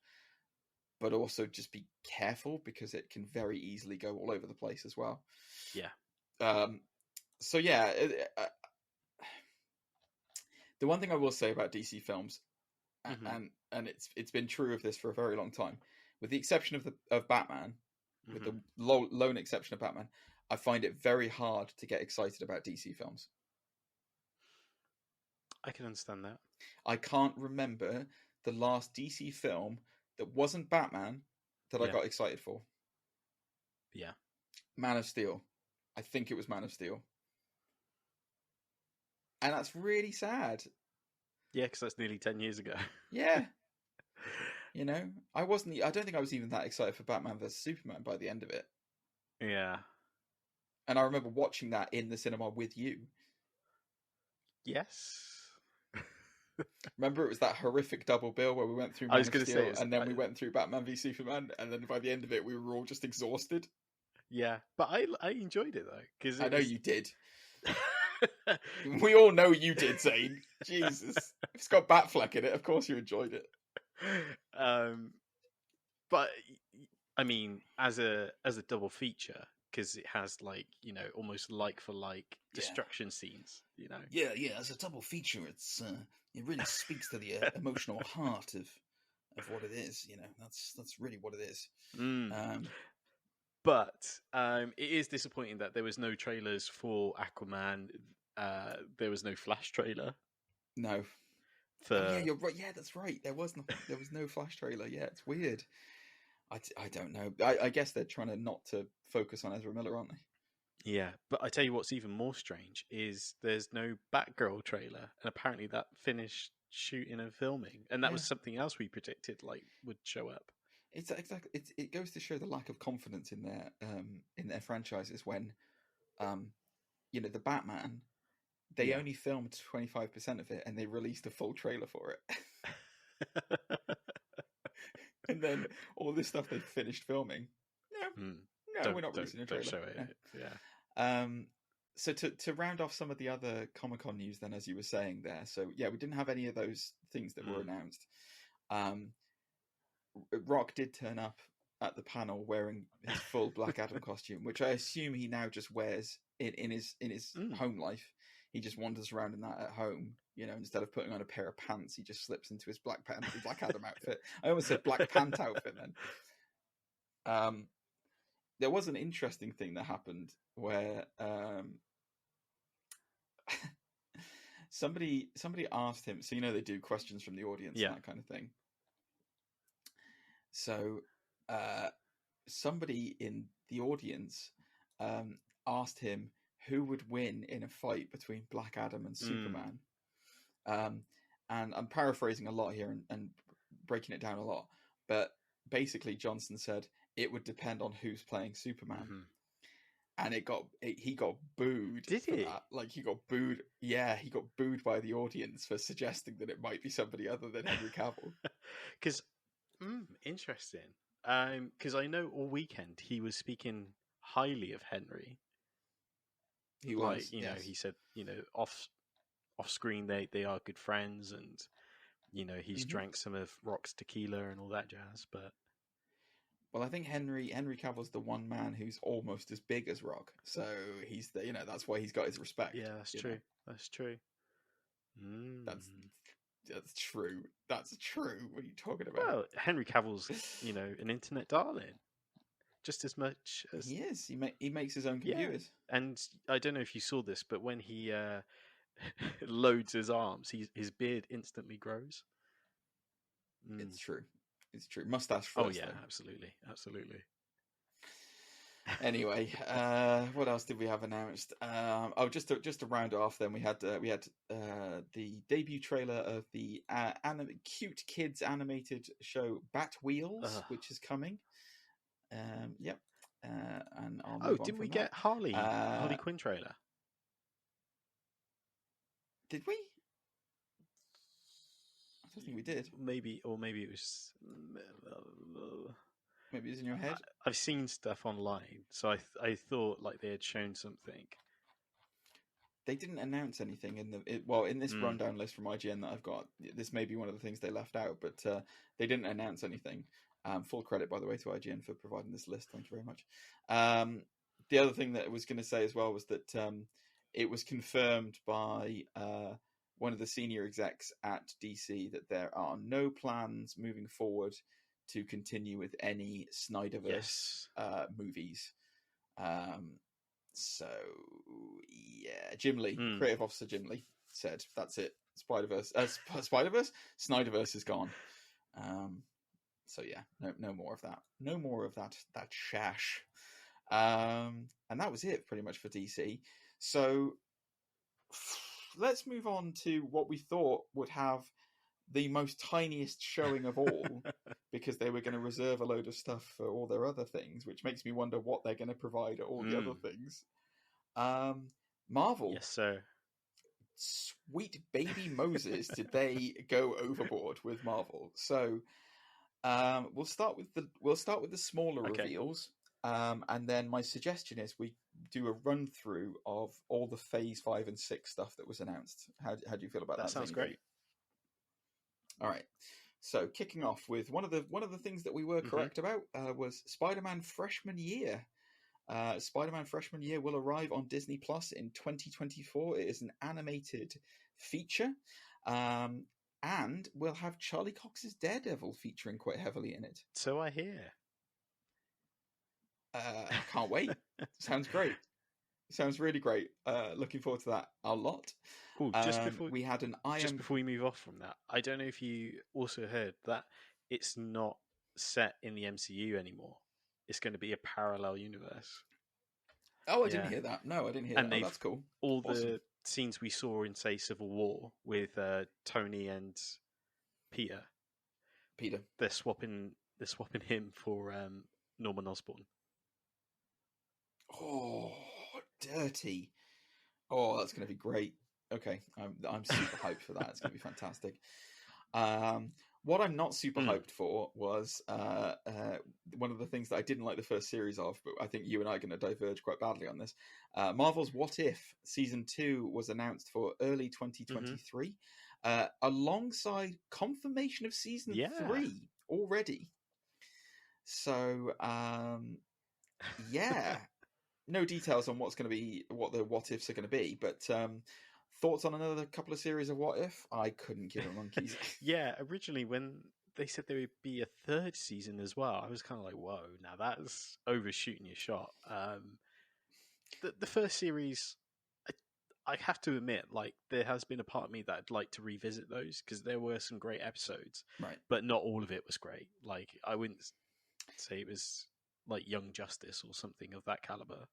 but also just be careful because it can very easily go all over the place as well. Yeah. So yeah, the one thing I will say about DC films, and it's been true of this for a very long time, with the exception of Batman, with the lone exception of Batman, I find it very hard to get excited about DC films. I can understand that. I can't remember the last DC film that wasn't Batman that I got excited for. Yeah. Man of Steel. I think it was Man of Steel. And that's really sad. Yeah, because that's nearly 10 years ago. Yeah. You know, I don't think I was even that excited for Batman vs Superman by the end of it. Yeah. And I remember watching that in the cinema with you. Yes. Remember, it was that horrific double bill where we went through I was Man going of to Steel, say, and then we went through Batman v Superman, and then by the end of it, we were all just exhausted. yeah, but I enjoyed it though because I know you did. We all know you did, Zane. Jesus, it's got Batfleck in it. Of course, you enjoyed it. But I mean, as a double feature, because it has like almost like for like destruction scenes. Yeah. As a double feature, it really speaks to the emotional heart of what it is. That's really what it is. But it is disappointing that there was no trailers for Aquaman. There was no Flash trailer. No. Yeah, you're right. Yeah, that's right. There was no Flash trailer. Yeah, it's weird. I don't know. I guess they're trying to not to focus on Ezra Miller, aren't they? Yeah, but I tell you what's even more strange is there's no Batgirl trailer, and apparently that finished shooting and filming, and that was something else we predicted would show up. It's exactly. It goes to show the lack of confidence in their franchises when, the Batman. They only filmed 25% of it, and they released a full trailer for it. And then all this stuff they finished filming. No, we're not releasing a trailer. Don't show it. No. Yeah. So to round off some of the other Comic-Con news, then, as you were saying there, so yeah, we didn't have any of those things that were announced. Rock did turn up at the panel wearing his full Black Adam costume, which I assume he now just wears in his home life. He just wanders around in that at home, instead of putting on a pair of pants, he just slips into his Black Adam outfit. I almost said Black Pant outfit then. There was an interesting thing that happened where somebody asked him, so they do questions from the audience and that kind of thing. So somebody in the audience asked him who would win in a fight between Black Adam and Superman. And I'm paraphrasing a lot here and breaking it down a lot, but basically Johnson said it would depend on who's playing Superman. And he got booed. Did he? That. Like, he got booed. Yeah, he got booed by the audience for suggesting that it might be somebody other than Henry Cavill. Because interesting. Because I know all weekend he was speaking highly of Henry. He was, he said, off screen they are good friends, and he's drank some of Rock's tequila and all that jazz. But I think Henry Cavill's the one man who's almost as big as Rock, so he's that's why he's got his respect. Yeah, that's true. That's true. That's true. That's true. What are you talking about? Well, Henry Cavill's an internet darling. Just as much as he is. He makes his own computers. Yeah. And I don't know if you saw this, but when he loads his arms, his beard instantly grows. It's true. It's true. Mustache first. Oh yeah, though. absolutely. Anyway, what else did we have announced? Just to round off, then we had the debut trailer of the cute kids animated show Bat Wheels, which is coming. Yep. And did we get Harley Quinn trailer? Did we? I don't think we did. Maybe it was. Maybe it's in your head. I've seen stuff online, so I thought like they had shown something. They didn't announce anything in this rundown list from IGN that I've got. This may be one of the things they left out, but they didn't announce anything. Full credit, by the way, to IGN for providing this list. Thank you very much. The other thing that I was going to say as well was that it was confirmed by one of the senior execs at DC that there are no plans moving forward to continue with any Snyderverse movies. So, yeah, Jim Lee, creative officer Jim Lee, said, that's it. Snyderverse is gone. So yeah, no more of that. No more of that shash. And that was it pretty much for DC. So let's move on to what we thought would have the most tiniest showing of all, because they were going to reserve a load of stuff for all their other things, which makes me wonder what they're going to provide at all the other things. Marvel. Yes, sir. Sweet baby Moses, did they go overboard with Marvel? So we'll start with the smaller reveals, and then my suggestion is we do a run through of all the Phase 5 and 6 stuff that was announced. How do you feel about that? That sounds great. All right. So kicking off with one of the things that we were correct about was Spider-Man Freshman Year. Spider-Man Freshman Year will arrive on Disney Plus in 2024. It is an animated feature, and we'll have Charlie Cox's Daredevil featuring quite heavily in it. So I hear. I can't wait. Sounds great. Sounds really great. Looking forward to that a lot. Ooh, just before before we move off from that, I don't know if you also heard that it's not set in the MCU anymore. It's going to be a parallel universe. Oh, I didn't hear that. No, I didn't hear that. Oh, that's cool. All the scenes we saw in, say, Civil War with Tony and Peter. They're swapping him for Norman Osborn. Oh, dirty. Oh, that's going to be great. Okay, I'm super hyped for that. It's going to be fantastic. What I'm not super hyped for was one of the things that I didn't like the first series of, but I think you and I are going to diverge quite badly on this. Marvel's What If Season 2 was announced for early 2023, alongside confirmation of Season 3 already. So, no details on what the What Ifs are going to be, but thoughts on another couple of series of What If? I couldn't give a monkey's. Yeah, originally when they said there would be a third season as well, I was kind of like, whoa, now that's overshooting your shot. The first series, I have to admit, like, there has been a part of me that I'd like to revisit those, because there were some great episodes, right? But not all of it was great. Like, I wouldn't say it was like Young Justice or something of that caliber.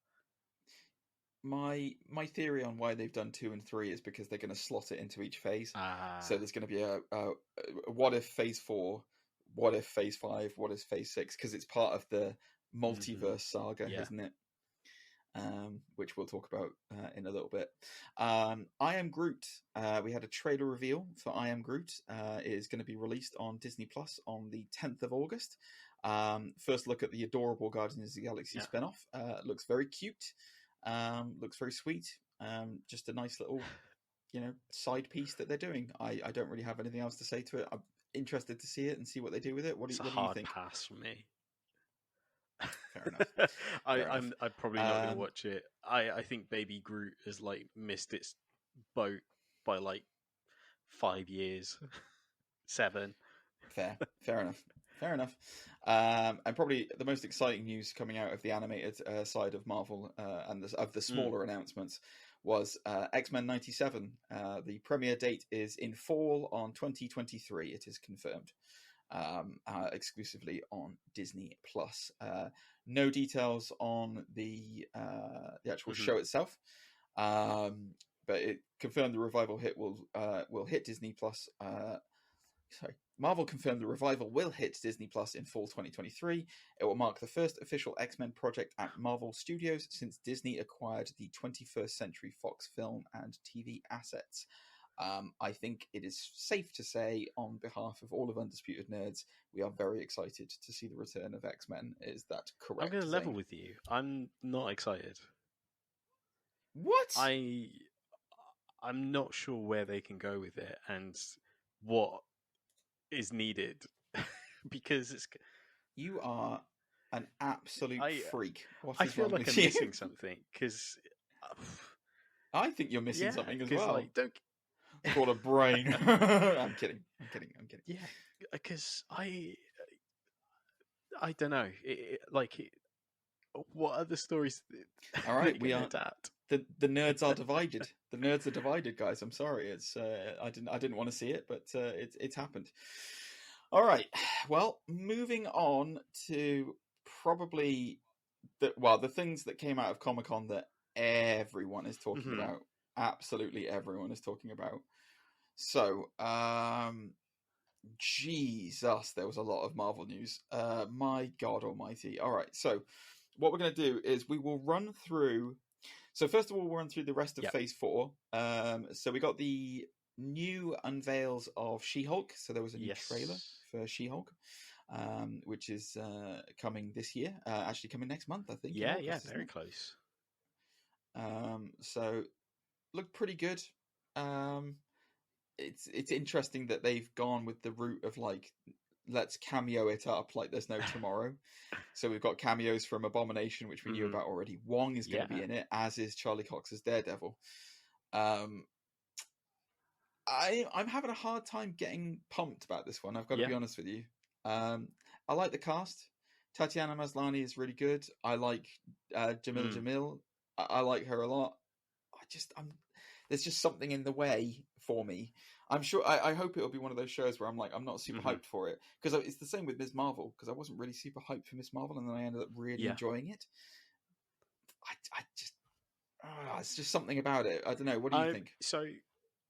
My theory on why they've done 2 and 3 is because they're going to slot it into each phase. So there's going to be a What If Phase 4, What If Phase 5, What If Phase 6, because it's part of the multiverse saga, isn't it? Which we'll talk about in a little bit. I Am Groot. We had a trailer reveal for I Am Groot. It is going to be released on Disney Plus on the 10th of August. First look at the adorable Guardians of the Galaxy spinoff. Looks very cute. Looks very sweet. Just a nice little, side piece that they're doing. I don't really have anything else to say to it. I'm interested to see it and see what they do with it. What do you think? It's a hard pass for me. Fair enough. I'm probably not going to watch it. I think Baby Groot has missed its boat by 5 years, 7. Fair enough. And probably the most exciting news coming out of the animated side of Marvel and of the smaller announcements was X-Men 97. The premiere date is in fall on 2023. It is confirmed. Exclusively on Disney Plus. No details on the actual show itself, but it confirmed the revival hit will hit Disney Plus. Marvel confirmed the revival will hit Disney Plus in fall 2023. It will mark the first official X-Men project at Marvel Studios since Disney acquired the 21st Century Fox film and TV assets. I think it is safe to say, on behalf of all of Undisputed Nerds, we are very excited to see the return of X-Men. Is that correct? I'm going to level with you. I'm not excited. What? I'm not sure where they can go with it and what is needed because it's. You are an absolute freak. I feel like I'm missing something because. I think you're missing something as well. Don't. Called a brain. I'm kidding. Yeah, because I don't know. What other stories? All right, we are adapt. The nerds are divided. The nerds are divided, guys. I'm sorry. It's I didn't want to see it, but it's happened. All right. Well, moving on to probably the things that came out of Comic-Con that everyone is talking about absolutely everyone is talking about. So, Jesus, there was a lot of Marvel news. My God Almighty! All right, so what we're going to do is we will run through. So first of all, we'll run through the rest of Phase 4. So we got the new unveils of She-Hulk. So there was a new trailer for She-Hulk, which is coming this year. Actually, coming next month, I think. Yeah, August, very close. So looked pretty good. It's interesting that they've gone with the route of like, let's cameo it up like there's no tomorrow. So we've got cameos from Abomination, which we knew about already. Wong is going to be in it, as is Charlie Cox's Daredevil. I'm having a hard time getting pumped about this one. I've got to be honest with you. I like the cast. Tatiana Maslany is really good. I like Jamila Jamil. I like her a lot. There's just something in the way for me. I'm sure. I hope it'll be one of those shows where I'm like, I'm not super hyped for it, because it's the same with Ms. Marvel, because I wasn't really super hyped for Ms. Marvel, and then I ended up really enjoying it. I just, it's just something about it. I don't know. What do you think? So,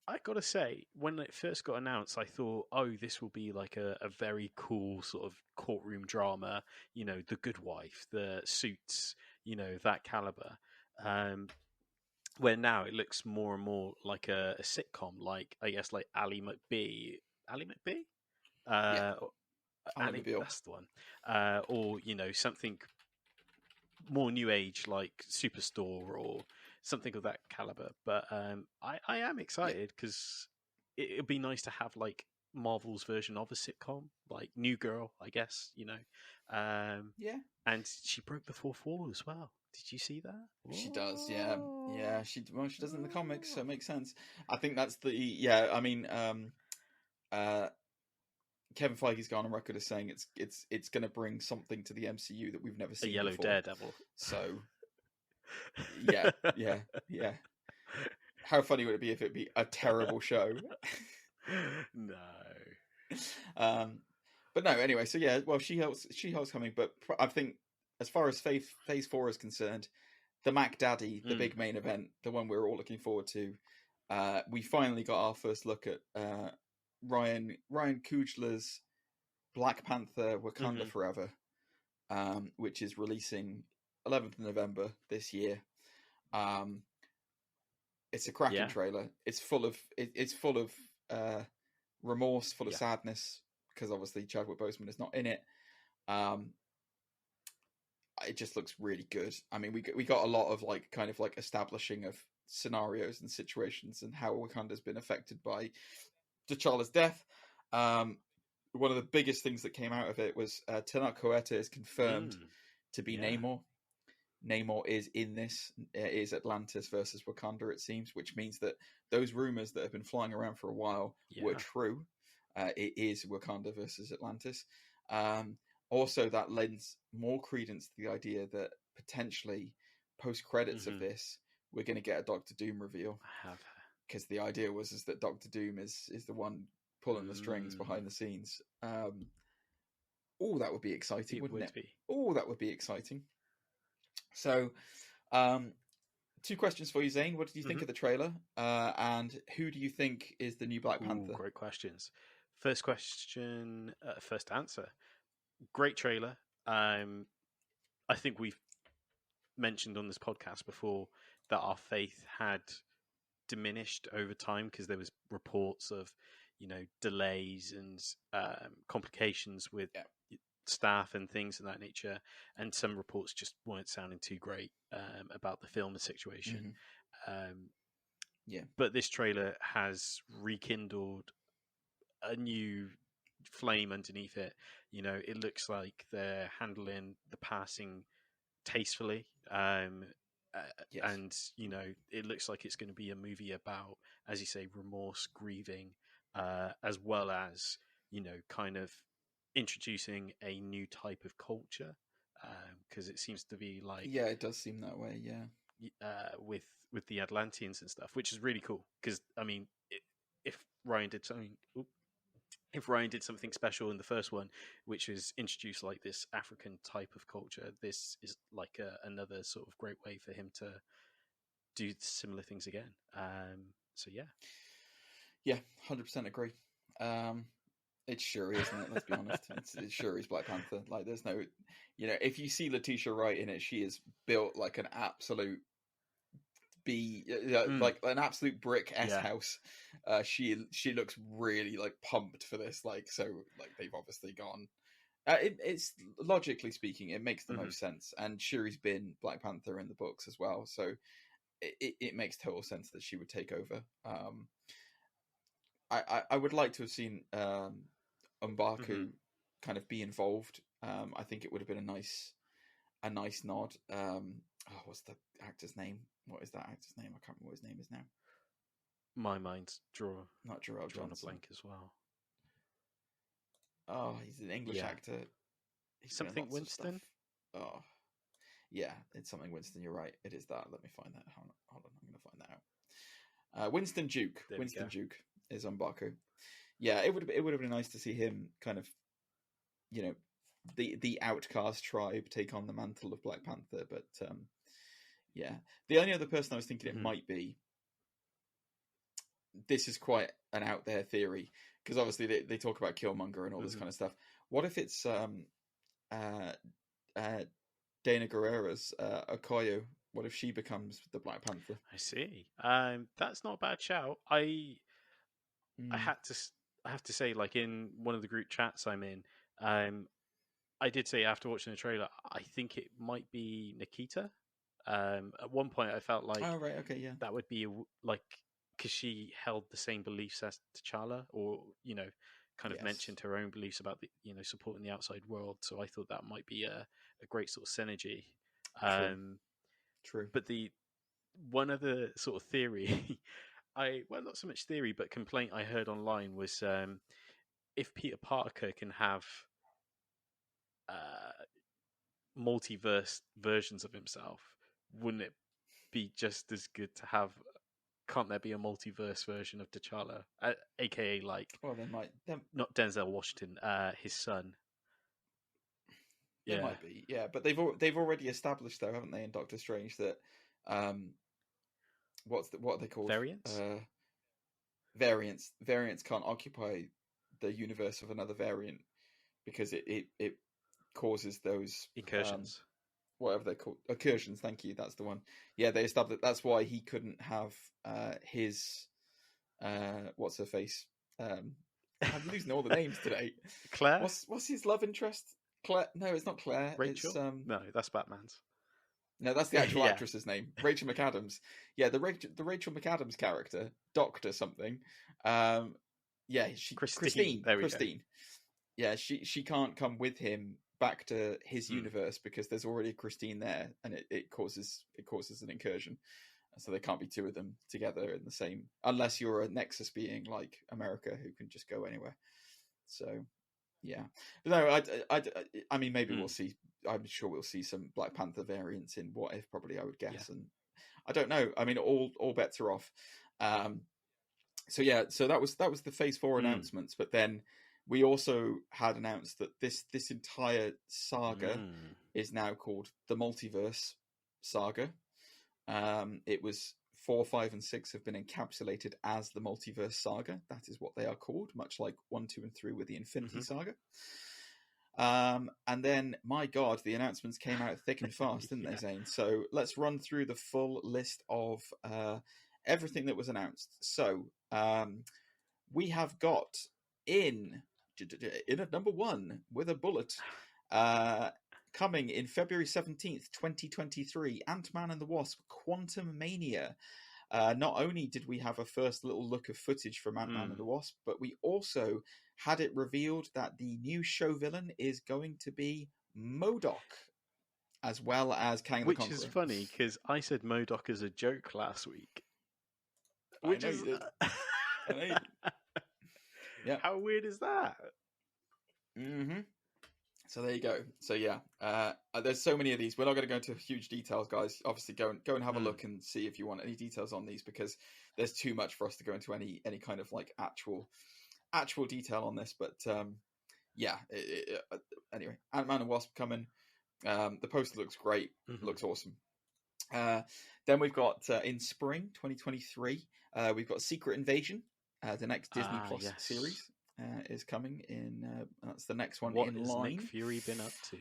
I gotta say, when it first got announced, I thought, oh, this will be like a very cool sort of courtroom drama. You know, The Good Wife, the Suits, you know, that caliber. Where now it looks more and more like a sitcom, like I guess like Ally McBeal. Ally McBeal? Ally McBeal. That's the one. Or, you know, something more new age like Superstore or something of that caliber. But I am excited because it'd be nice to have like Marvel's version of a sitcom, like New Girl, I guess, you know. And she broke the fourth wall as well. Did you see that? She does, yeah. She does in the comics, so it makes sense. I think that's the I mean, Kevin Feige's gone on record as saying it's going to bring something to the MCU that we've never seen. A yellow before. Daredevil. So, yeah. How funny would it be if it'd be a terrible show? No. But no. Anyway, so yeah. Well, She-Hulk's coming, but I think, as far as Phase 4 is concerned, the Mac Daddy, the big main event, the one we're all looking forward to, we finally got our first look at Ryan Coogler's Black Panther Wakanda Forever, which is releasing 11th of November this year. It's a cracking trailer. It's full of remorse, full of sadness, because obviously Chadwick Boseman is not in it. It just looks really good. I mean, we got a lot of like kind of like establishing of scenarios and situations and how Wakanda's been affected by T'Challa's death. One of the biggest things that came out of it was Tenoch Huerta is confirmed to be Namor. Namor is in this. It is Atlantis versus Wakanda, it seems, which means that those rumors that have been flying around for a while were true. It is Wakanda versus Atlantis. Also, that lends more credence to the idea that potentially post-credits of this, we're going to get a Doctor Doom reveal. Because the idea was that Doctor Doom is the one pulling the strings behind the scenes. That would be exciting, wouldn't it? That would be exciting. So, 2 questions for you, Zane. What did you think of the trailer? And who do you think is the new Black Panther? Great questions. First question, first answer. Great trailer. I think we've mentioned on this podcast before that our faith had diminished over time because there was reports of, you know, delays and complications with staff and things of that nature, and some reports just weren't sounding too great about the film situation. But this trailer has rekindled a new flame underneath it. You know, it looks like they're handling the passing tastefully. And, you know, it looks like it's going to be a movie about, as you say, remorse, grieving, as well as, you know, kind of introducing a new type of culture. Because it seems to be like... Yeah, it does seem that way, with the Atlanteans and stuff, which is really cool. Because, I mean, if Ryan did something special in the first one, which is introduced like this African type of culture, this is like another sort of great way for him to do similar things again. So yeah, 100% agree. It's Shuri, isn't it? Let's be honest. It's Shuri's Black Panther. Like, there's no, if you see Letitia Wright in it, she is built like an absolute like an absolute brick house. She looks really like pumped for this. Like, so like they've obviously gone. It's logically speaking, it makes the most sense. And Shuri's been Black Panther in the books as well, so it makes total sense that she would take over. I would like to have seen M'Baku kind of be involved. I think it would have been a nice nod. What's the actor's name? What is that actor's name? I can't remember what his name is now. My mind's not Jarrell drawing Johnson. a blank as well. Oh, he's an English actor. He's something Winston. Oh, yeah, it's something Winston. You're right. It is that. Let me find that. Hold on, I'm going to find that out. Winston Duke. Winston Duke is M'Baku. Yeah, it would have been nice to see him kind of, the outcast tribe take on the mantle of Black Panther. But yeah, the only other person I was thinking it might be. This is quite an out there theory because obviously they talk about Killmonger and all this kind of stuff. What if it's Dana Guerrera's Okoye? What if she becomes the Black Panther? I see. That's not a bad shout. I have to say, like in one of the group chats I'm in, I did say after watching the trailer, I think it might be Nikita. At one point, I felt like, oh right, okay, yeah, that would be because she held the same beliefs as T'Challa, or kind of mentioned her own beliefs about the supporting the outside world. So I thought that might be a great sort of synergy. True. But the one other sort of theory, not so much theory, but complaint I heard online was if Peter Parker can have multiverse versions of himself, wouldn't it be just as good to have? Can't there be a multiverse version of T'Challa, aka like? Well, they might. Not Denzel Washington, his son. There might be, yeah, but they've already established though, haven't they, in Doctor Strange that what are they called? Variants. Variants can't occupy the universe of another variant because it causes those incursions. Whatever they're called, incursions. Thank you, that's the one. Yeah, they established that's why he couldn't have his what's her face. I'm losing all the names today. Claire. What's his love interest? Claire? No, it's not Claire. Rachel. It's, no, that's Batman's. No, that's the actual actress's name, Rachel McAdams. Yeah, the Rachel McAdams character, Doctor something. Christine. There we Christine. Go. Yeah, she can't come with him back to his universe because there's already a Christine there, and it causes an incursion. So there can't be two of them together in the same, unless you're a Nexus being like America who can just go anywhere. So yeah, but no, I mean maybe we'll see. I'm sure we'll see some Black Panther variants in What If, probably, I would guess, and I don't know. I mean, all bets are off. So that was the Phase 4 announcements, but then we also had announced that this entire saga is now called the Multiverse Saga. It was 4, 5, and 6 have been encapsulated as the Multiverse Saga. That is what they are called, much like 1, 2, and 3 with the Infinity Saga. And then, my God, the announcements came out thick and fast, didn't they, Zane? So let's run through the full list of everything that was announced. So we have got in at number 1 with a bullet, coming in February 17th, 2023, Ant-Man and the Wasp: Quantumania. Not only did we have a first little look of footage from Ant-Man and the Wasp, but we also had it revealed that the new show villain is going to be MODOK, as well as Kang the Conqueror. Which is funny, because I said MODOK as a joke last week. Which is... I know you did. Yeah. How weird is that? So there you go. So yeah, there's so many of these. We're not going to go into huge details, guys. Obviously, go and have a look and see if you want any details on these, because there's too much for us to go into any kind of like actual detail on this. But yeah. Anyway, Ant-Man and Wasp coming. The poster looks great. Looks awesome. Then we've got in spring 2023, we've got Secret Invasion, the next Disney Plus series is coming in. That's the next one in line. What has Nick Fury been up to?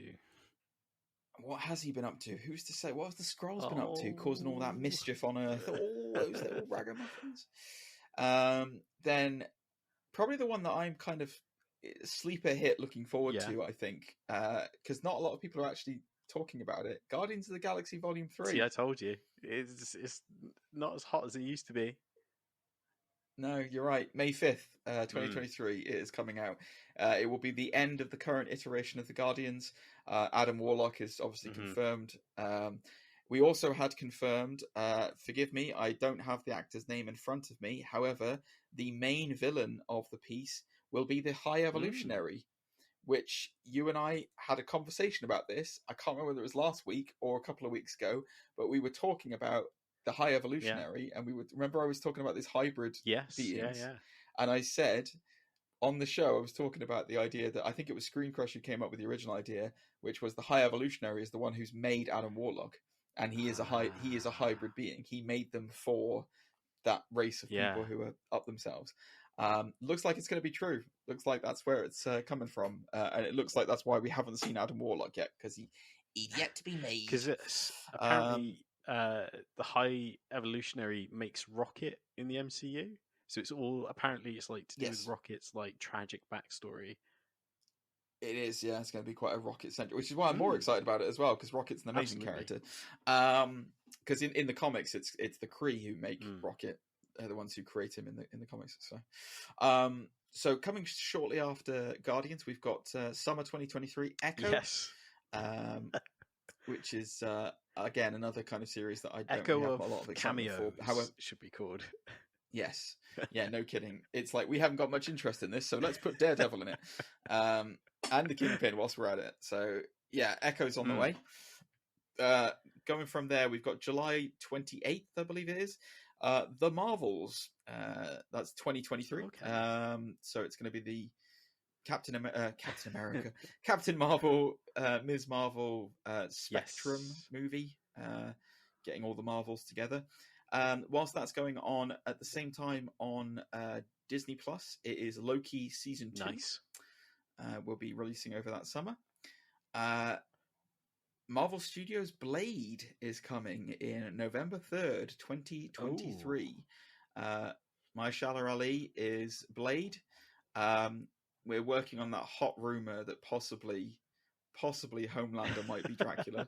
What has he been up to? Who's to say? What has the Skrulls been up to, causing all that mischief on Earth? Oh, those little ragamuffins. Then probably the one that I'm kind of sleeper hit looking forward to, I think, because not a lot of people are actually talking about it. Guardians of the Galaxy Volume 3. See, I told you. It's not as hot as it used to be. No, you're right. May 5th, 2023, it is coming out. It will be the end of the current iteration of the Guardians. Adam Warlock is obviously confirmed. We also had confirmed, forgive me, I don't have the actor's name in front of me. However, the main villain of the piece will be the High Evolutionary, which you and I had a conversation about this. I can't remember whether it was last week or a couple of weeks ago, but we were talking about the High Evolutionary, and we would remember I was talking about this hybrid beings, and I said on the show I was talking about the idea that I think it was Screen Crush who came up with the original idea, which was the High Evolutionary is the one who's made Adam Warlock, and he is a hybrid being. He made them for that race of people who are up themselves. Looks like it's going to be true. Looks like that's where it's coming from, and it looks like that's why we haven't seen Adam Warlock yet, because he'd yet to be made. Because it's apparently the High Evolutionary makes Rocket in the MCU, so it's all apparently it's like to do with Rocket's like tragic backstory. It is, yeah. It's going to be quite a Rocket centric, which is why I'm more excited about it as well, because Rocket's an amazing character. Because in the comics, it's the Kree who make Rocket. They're the ones who create him in the comics. So coming shortly after Guardians, we've got summer 2023 Echo. Yes. Which is again another kind of series that I don't Echo really have a lot of excitement for. However, should be called. Yes. Yeah, no kidding. It's like we haven't got much interest in this, so let's put Daredevil in it. And the Kingpin whilst we're at it. So yeah, Echo's on the way. Going from there, we've got July 28th, I believe it is. The Marvels. That's 2023. Okay. So it's going to be the Captain America, Captain Marvel, Ms. Marvel, Spectrum movie, getting all the Marvels together. Whilst that's going on, at the same time on Disney Plus, it is Loki season 2. Nice. Will be releasing over that summer. Marvel Studios' Blade is coming in November 3rd, 2023. Mahershala Ali is Blade. We're working on that hot rumor that possibly Homelander might be Dracula.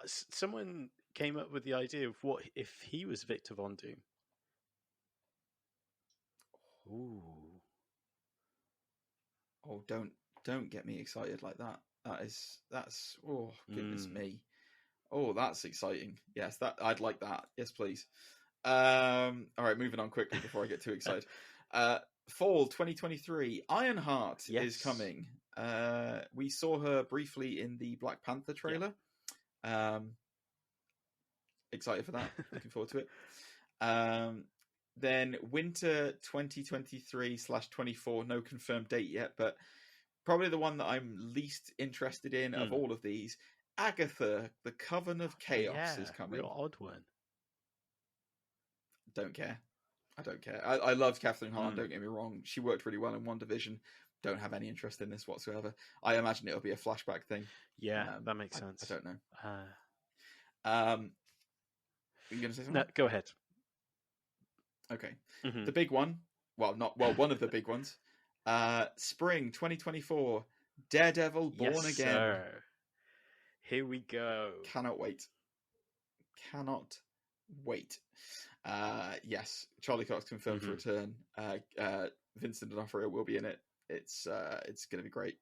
Someone came up with the idea of what if he was Victor Von Doom. Ooh. Oh, don't get me excited like that. That's oh goodness me. Oh, that's exciting. Yes, that I'd like that. Yes, please. All right, moving on quickly before I get too excited. Fall 2023, Ironheart is coming. We saw her briefly in the Black Panther trailer. Excited for that. Looking forward to it. Then winter 2023/24, no confirmed date yet, but probably the one that I'm least interested in of all of these. Agatha, the Coven of Chaos is coming. Real odd one. Don't care. I don't care. I love Kathleen Hahn, don't get me wrong. She worked really well in WandaVision. Don't have any interest in this whatsoever. I imagine it'll be a flashback thing. Yeah, that makes sense. I don't know. Are you going to say something? No, go ahead. Okay. The big one, one of the big ones, spring 2024, Daredevil Born Again. Sir. Here we go. Cannot wait. Yes, Charlie Cox confirmed to return. Vincent D'Onofrio will be in it. It's going to be great.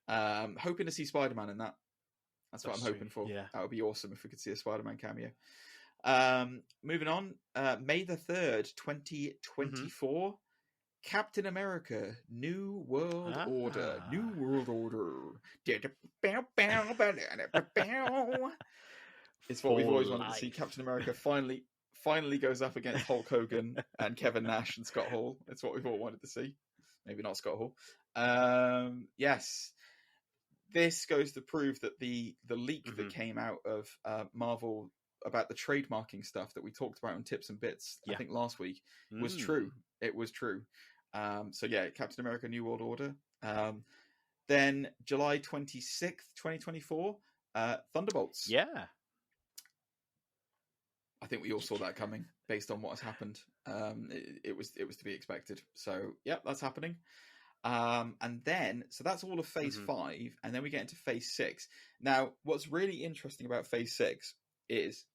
Hoping to see Spider-Man in that. That's what I'm hoping for. Yeah. That would be awesome if we could see a Spider-Man cameo. Moving on, May the 3rd, 2024, Captain America, New World Order. New World Order. It's what we've always wanted to see. Captain America finally goes up against Hulk Hogan and Kevin Nash and Scott Hall. It's what we've all wanted to see. Maybe not Scott Hall. Yes. This goes to prove that the leak that came out of Marvel about the trademarking stuff that we talked about on Tips and Bits, I think last week, was true. It was true. So yeah, Captain America: New World Order. Then July 26th, 2024, Thunderbolts. Yeah. I think we all saw that coming based on what has happened. It was to be expected. So yeah, that's happening. And then, so that's all of Phase 5, and then we get into Phase 6. Now, what's really interesting about Phase 6 is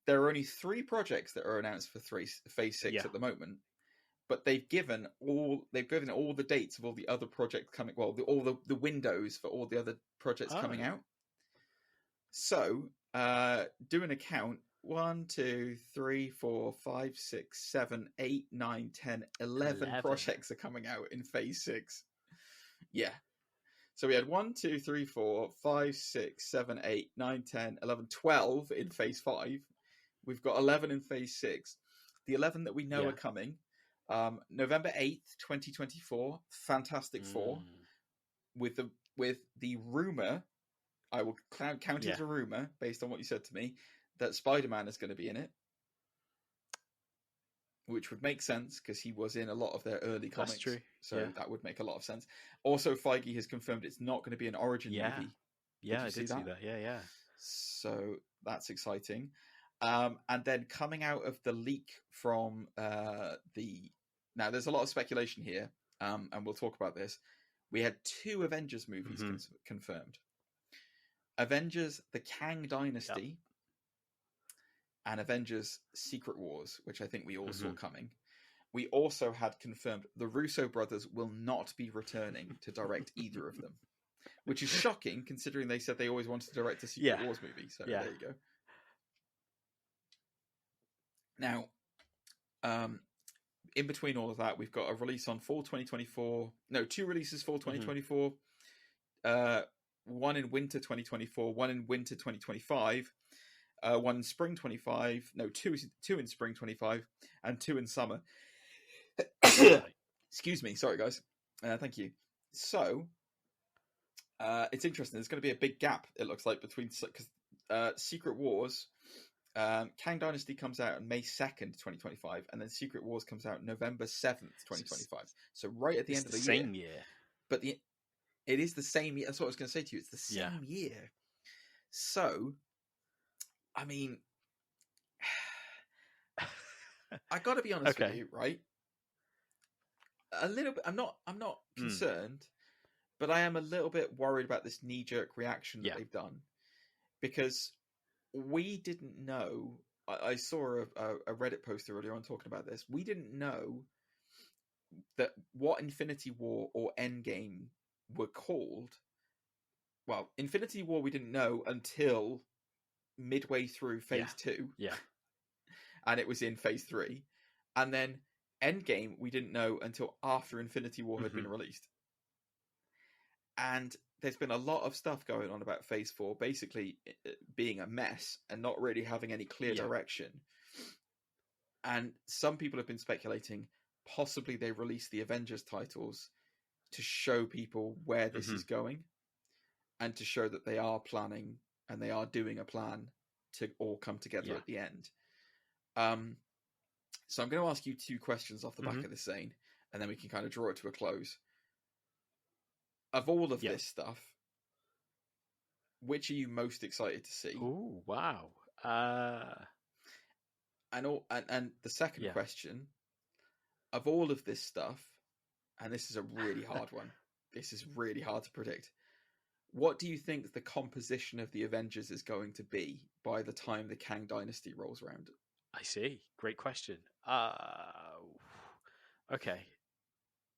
there are only 3 projects that are announced for Phase 6 at the moment, but they've given all the dates of all the other projects coming. Well, all the windows for all the other projects coming out. So, do an account. 1, 2, 3, 4, 5, 6, 7, 8, 9, 10, 11 projects are coming out in Phase 6. Yeah. So we had 1, 2, 3, 4, 5, 6, 7, 8, 9, 10, 11, 12 in Phase 5. We've got 11 in Phase 6. The 11 that we know are coming. November 8th, 2024, Fantastic Four. With the rumor, I will count it as a rumor based on what you said to me, that Spider-Man is going to be in it, which would make sense because he was in a lot of their early comics. That's true. So that would make a lot of sense. Also, Feige has confirmed it's not going to be an origin movie. Yeah, I did see that. Yeah. So that's exciting. And then coming out of the leak from now there's a lot of speculation here, and we'll talk about this. We had 2 Avengers movies confirmed. Avengers: The Kang Dynasty and Avengers: Secret Wars, which I think we all saw coming. We also had confirmed the Russo brothers will not be returning to direct either of them, which is shocking considering they said they always wanted to direct a Secret Wars movie. So there you go. Now, in between all of that, we've got a release on fall 2024. No, 2 releases fall 2024. One in winter 2024, one in winter 2025. 1 in spring 25, no, two in spring 25, and 2 in summer. Excuse me, sorry guys. Thank you. So, it's interesting. There's going to be a big gap, it looks like, between Secret Wars. Kang Dynasty comes out on May 2nd, 2025, and then Secret Wars comes out November 7th, 2025. So right at the end of the same year. But it is the same year. That's what I was going to say to you. It's the same year. So, I mean, I got to be honest with you, right? A little bit. I'm not concerned, but I am a little bit worried about this knee-jerk reaction that they've done, because we didn't know. I saw a Reddit post earlier on talking about this. We didn't know that what Infinity War or Endgame were called. Well, Infinity War we didn't know until midway through Phase 2. Yeah. And it was in Phase 3. And then Endgame we didn't know until after Infinity War had been released. And there's been a lot of stuff going on about Phase 4 basically being a mess and not really having any clear direction. And some people have been speculating possibly they released the Avengers titles to show people where this is going, and to show that they are planning and they are doing a plan to all come together at the end. So I'm going to ask you 2 questions off the back of this, Zane, and then we can kind of draw it to a close. Of all of this stuff, which are you most excited to see? Oh, wow. And the second question, of all of this stuff, and this is a really hard one. This is really hard to predict. What do you think the composition of the Avengers is going to be by the time the Kang Dynasty rolls around? I see. Great question. Okay.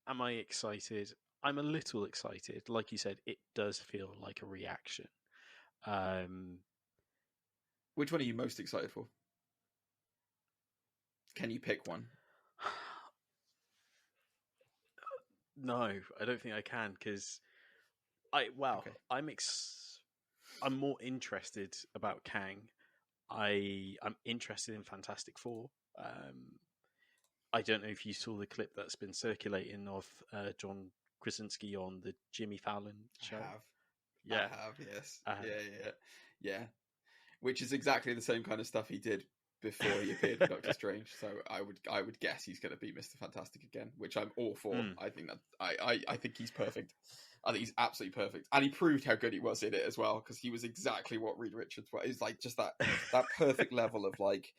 Am I excited? I'm a little excited. Like you said, it does feel like a reaction. Which one are you most excited for? Can you pick one? No, I don't think I can, because I'm more interested about Kang. I'm interested in Fantastic Four. I don't know if you saw the clip that's been circulating of John Krasinski on the Jimmy Fallon show. I have, yes. Yeah. which is exactly the same kind of stuff he did before he appeared in Doctor Strange. So I would guess he's going to be Mr. Fantastic again, which I'm all for. I think that I think he's perfect. I think he's absolutely perfect, and he proved how good he was in it as well, because he was exactly what Reed Richards was. He's like just that perfect level of like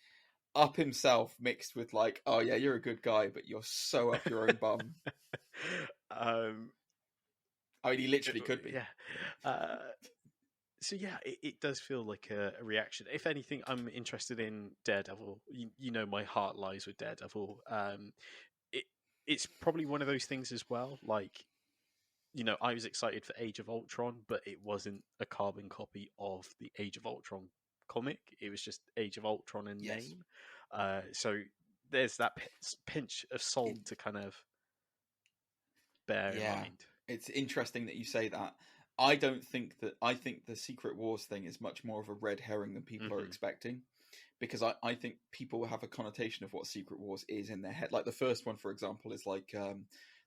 up himself mixed with like, oh yeah, you're a good guy, but you're so up your own bum. I mean, he literally could be. Yeah. So yeah, it does feel like a reaction. If anything, I'm interested in Daredevil. You know, my heart lies with Daredevil. It's probably one of those things as well. Like, you know, I was excited for Age of Ultron, but it wasn't a carbon copy of the Age of Ultron comic. It was just Age of Ultron in name. So there's that pinch of salt to kind of bear in mind. It's interesting that you say that. I think the Secret Wars thing is much more of a red herring than people are expecting, because I think people have a connotation of what Secret Wars is in their head. Like the first one, for example, is like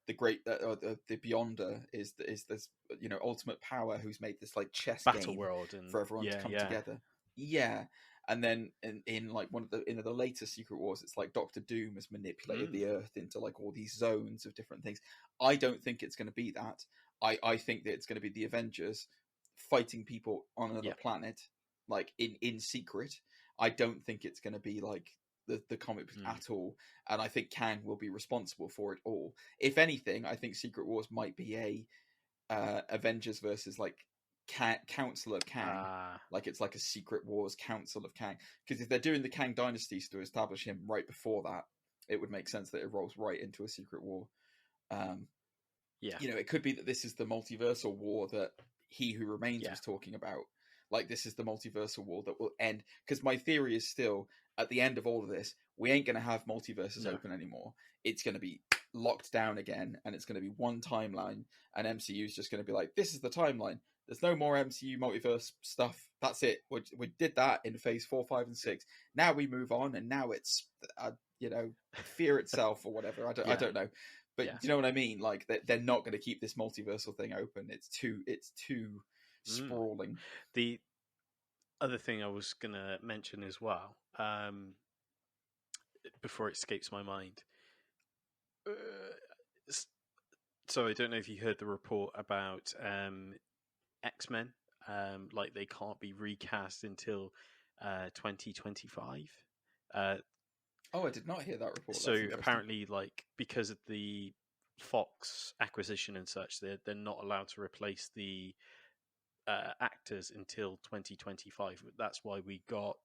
the great the Beyonder is this, you know, Ultimate Power, who's made this like chess Battle game world and for everyone to come together. Yeah. And then in like one of the later Secret Wars, it's like Doctor Doom has manipulated the Earth into like all these zones of different things. I don't think it's going to be that. I think that it's going to be the Avengers fighting people on another planet, like in secret. I don't think it's going to be like the comic book at all. And I think Kang will be responsible for it all. If anything, I think Secret Wars might be a Avengers versus like Council of Kang. Like it's like a Secret Wars Council of Kang. Because if they're doing the Kang dynasties to establish him right before that, it would make sense that it rolls right into a Secret War. You know, it could be that this is the multiversal war that He Who Remains was talking about. Like, this is the multiversal war that will end. Because my theory is still, at the end of all of this, we ain't going to have multiverses open anymore. It's going to be locked down again, and it's going to be one timeline, and MCU is just going to be like, this is the timeline. There's no more MCU multiverse stuff. That's it. We did that in phase 4, 5, and 6. Now we move on, and now it's, you know, fear itself or whatever. I don't know. But do you know what I mean? Like, they're not going to keep this multiversal thing open. It's too sprawling. The other thing I was going to mention as well, before it escapes my mind. So I don't know if you heard the report about X-Men. Like, they can't be recast until 2025. Oh, I did not hear that report. So apparently, like, because of the Fox acquisition and such, they're not allowed to replace the actors until 2025. That's why we got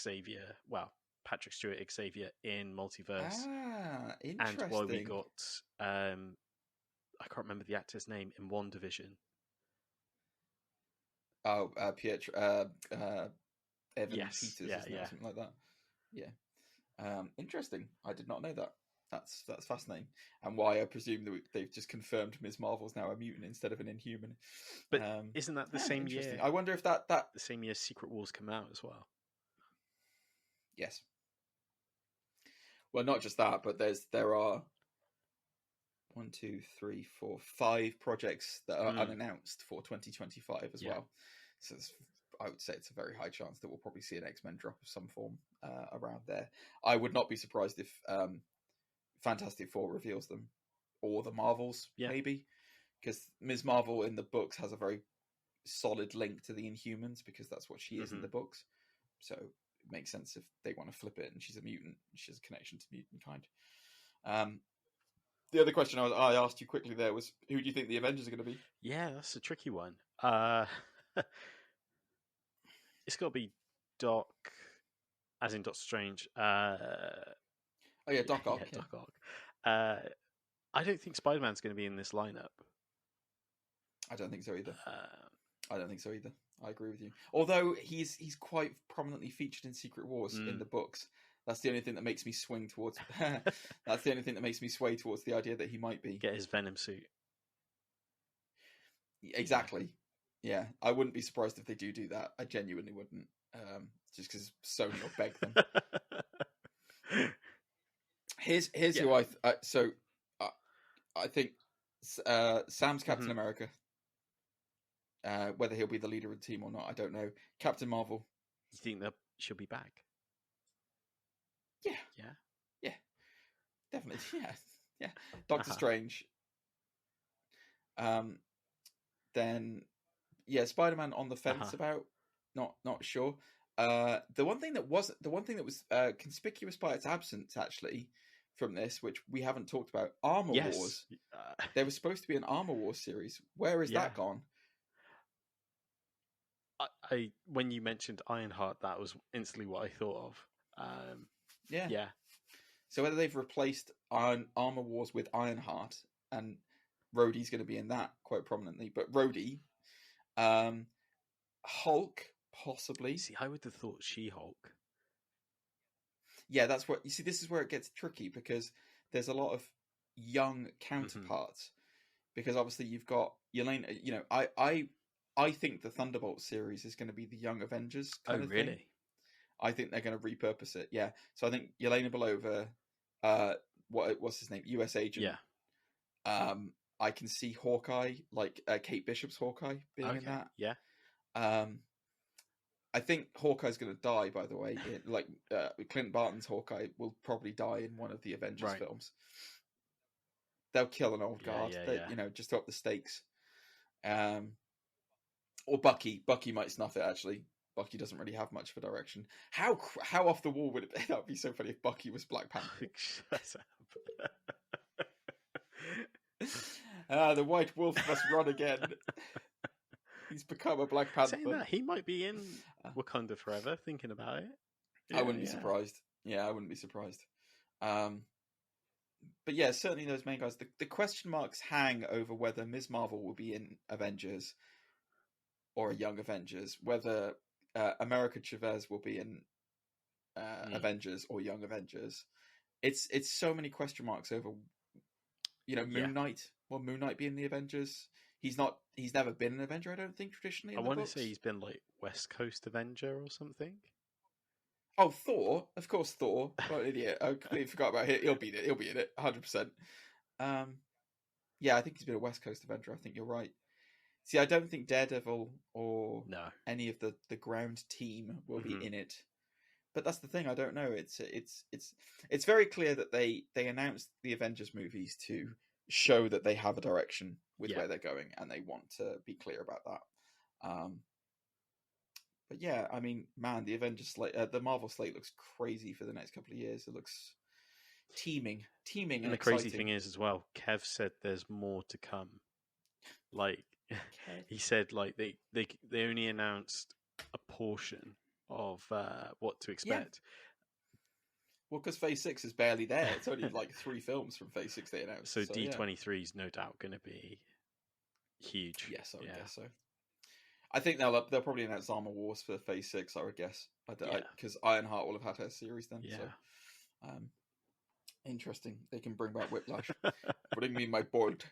Xavier. Well, Patrick Stewart Xavier in Multiverse. Interesting. And why we got I can't remember the actor's name in WandaVision. Oh, Pietro. Evan Yes. Peters, or something like that. Yeah. Interesting. I did not know that. That's fascinating. And why I presume that they've just confirmed Ms. Marvel's now a mutant instead of an Inhuman. But isn't that the same year? I wonder if that the same year Secret Wars come out as well. Yes. Well, not just that, but there are 1, 2, 3, 4, 5 projects that are unannounced for 2025 as well. So I would say it's a very high chance that we'll probably see an X-Men drop of some form around there. I would not be surprised if Fantastic Four reveals them, or the Marvels, maybe, because Ms. Marvel in the books has a very solid link to the Inhumans, because that's what she is in the books. So it makes sense if they want to flip it, and she's a mutant. She has a connection to mutant kind. The other question I asked you quickly there was, who do you think the Avengers are going to be? Yeah, that's a tricky one. It's got to be Doc, as in Doctor Strange. Doc Ock. Yeah, Doc Ock. I don't think Spider-Man's going to be in this lineup. I don't think so either. I agree with you. Although he's quite prominently featured in Secret Wars in the books. That's the only thing that makes me swing towards. That's the only thing that makes me sway towards the idea that he might be. Get his Venom suit. Exactly. Yeah, I wouldn't be surprised if they do that. I genuinely wouldn't. Just because Sony will beg them. Here's who I think Sam's Captain America. Whether he'll be the leader of the team or not, I don't know. Captain Marvel. You think that she'll be back? Yeah. Yeah. Yeah. Definitely. Yeah. Yeah. Doctor Strange. Then, yeah, Spider-Man on the fence about. Not sure. The one thing that was conspicuous by its absence, actually, from this, which we haven't talked about, Armor Wars. There was supposed to be an Armor Wars series. Where is that gone? I when you mentioned Ironheart, that was instantly what I thought of. Yeah. So whether they've replaced Armor Wars with Ironheart, and Rhodey's going to be in that quite prominently, but Rhodey, Hulk possibly. See, I would have thought She-Hulk. Yeah, that's what you see. This is where it gets tricky because there's a lot of young counterparts. Because obviously you've got Yelena. You know, I think the Thunderbolt series is going to be the Young Avengers kind of thing. I think they're going to repurpose it. Yeah, so I think Yelena Belova, what's his name, U.S. Agent. Yeah. I can see Hawkeye, like Kate Bishop's Hawkeye, being in that. Yeah. I think Hawkeye's going to die. By the way, Clint Barton's Hawkeye will probably die in one of the Avengers films. They'll kill an old guard, just to up the stakes. Or Bucky. Bucky might snuff it, actually. Bucky doesn't really have much of a direction. How off the wall would it be? That would be so funny if Bucky was Black Panther. Shut up. The White Wolf must run again. He's become a Black Panther. Saying that, he might be in Wakanda Forever, thinking about it. Yeah, I wouldn't be surprised. Yeah, I wouldn't be surprised. But yeah, certainly those main guys. The question marks hang over whether Ms. Marvel will be in Avengers or a Young Avengers, whether America Chavez will be in Avengers or Young Avengers. It's so many question marks over, Moon Knight. Will Moon Knight be in the Avengers? He's never been an Avenger, I don't think, traditionally. I want to say he's been like West Coast Avenger or something. Oh, Thor! Of course, Thor. What an idiot! I completely forgot about him. He'll be in it. He'll be in it, 100%. Yeah, I think he's been a West Coast Avenger. I think you're right. See, I don't think Daredevil or any of the ground team will be in it. But that's the thing. I don't know. It's very clear that they announced the Avengers movies to show that they have a direction with where they're going, and they want to be clear about that. But yeah, I mean, man, the Avengers slate, the Marvel slate looks crazy for the next couple of years. It looks teeming, and the exciting. crazy thing is, as well, Kev said there's more to come. Like he said, like they only announced a portion of what to expect. Yeah. Well, because Phase 6 is barely there. It's only like 3 films from Phase 6 they announced. So D23 is no doubt going to be huge. Yes, I would guess so. I think they'll probably announce Armor Wars for Phase 6, I would guess. Because Ironheart will have had her series then. Yeah. So, interesting. They can bring back Whiplash. Bring me my board.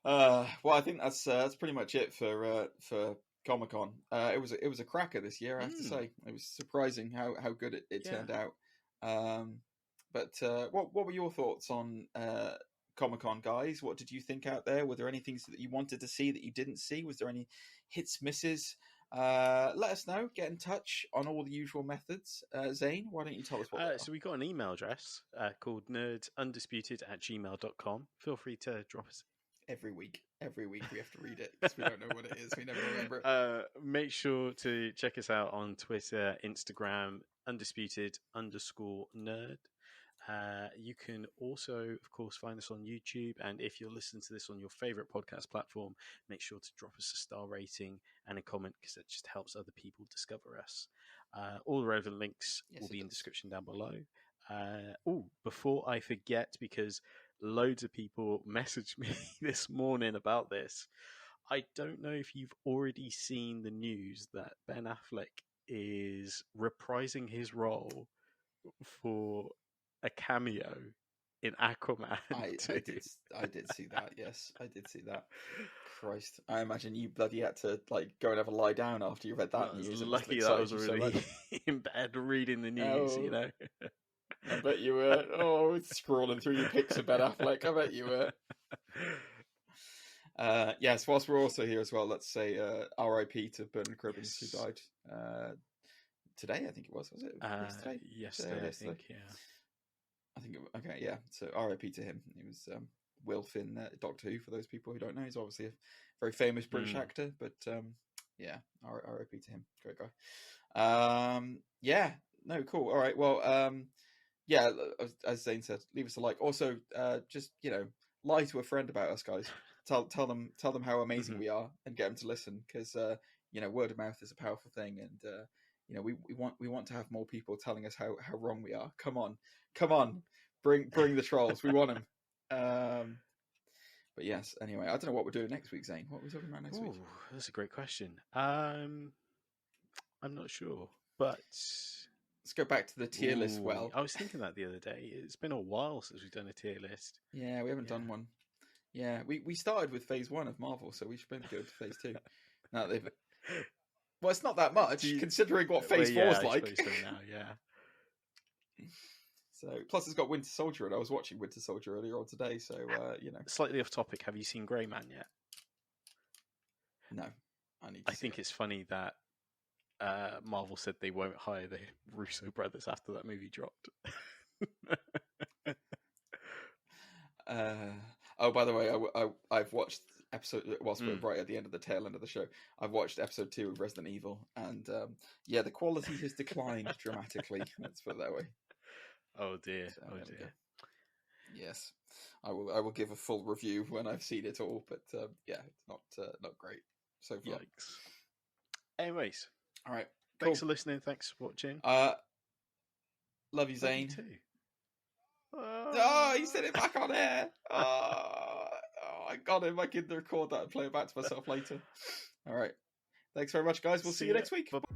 Well, I think that's pretty much it for Comic-Con. It was a cracker this year, I have to say. It was surprising how good it turned out. But what were your thoughts on Comic-Con, guys? What did you think out there? Were there any things that you wanted to see that you didn't see? Was there any hits, misses? Let us know. Get in touch on all the usual methods. Zane, why don't you tell us what they are? So we got an email address called nerdsundisputed@gmail.com. Feel free to drop us. Every week we have to read it because we don't know what it is. We never remember it. Make sure to check us out on Twitter, Instagram, undisputed_nerd. You can also, of course, find us on YouTube. And if you're listening to this on your favorite podcast platform, make sure to drop us a star rating and a comment because it just helps other people discover us. All the relevant links will be in the description down below. Before I forget, because loads of people messaged me this morning about this. I don't know if you've already seen the news that Ben Affleck is reprising his role for a cameo in Aquaman. I did see that. Yes, I did see that. Christ, I imagine you bloody had to go and have a lie down after you read that news. Lucky that I was already in bed reading the news. I bet you were. Scrolling through your pics of Ben Affleck. I bet you were. Yes, whilst we're also here as well, let's say R.I.P. to Burton Cribbins, who died today. I think it was it? Yesterday, I think. Yeah. I think. Okay, yeah. So R.I.P. to him. He was Wilf in Doctor Who. For those people who don't know, he's obviously a very famous British actor. But yeah, R.I.P. to him. Great guy. Yeah. No, cool. All right. Well, yeah. As Zane said, leave us a like. Also, just lie to a friend about us, guys. Tell them how amazing we are, and get them to listen, because word of mouth is a powerful thing, and we want to have more people telling us how wrong we are. Come on, bring the trolls. We want them. But yes, anyway, I don't know what we're doing next week, Zane. What are we talking about next week? That's a great question. I'm not sure, but let's go back to the tier list. Well, I was thinking that the other day. It's been a while since we've done a tier list. Yeah, we haven't done one. Yeah, we started with phase 1 of Marvel, so we should maybe go to phase 2. Now they've. Well, it's not that much considering what phase 4 is like. So now, yeah. So plus it's got Winter Soldier, and I was watching Winter Soldier earlier on today. So Slightly off topic. Have you seen Grey Man yet? No, I think it's funny that Marvel said they won't hire the Russo brothers after that movie dropped. Oh, by the way, I've watched episode whilst we're right at the end of the tail end of the show. I've watched episode 2 of Resident Evil, and the quality has declined dramatically. Let's put it that way. Oh dear! So, oh dear! Yes, I will give a full review when I've seen it all. But it's not great so far. Yikes! Anyways, all right. Thanks for listening. Thanks for watching. Love you, Zane. Love you too. Oh, he said it back on air. Oh, I got him. I can record that and play it back to myself later. All right. Thanks very much, guys. We'll see you next week. Bye-bye.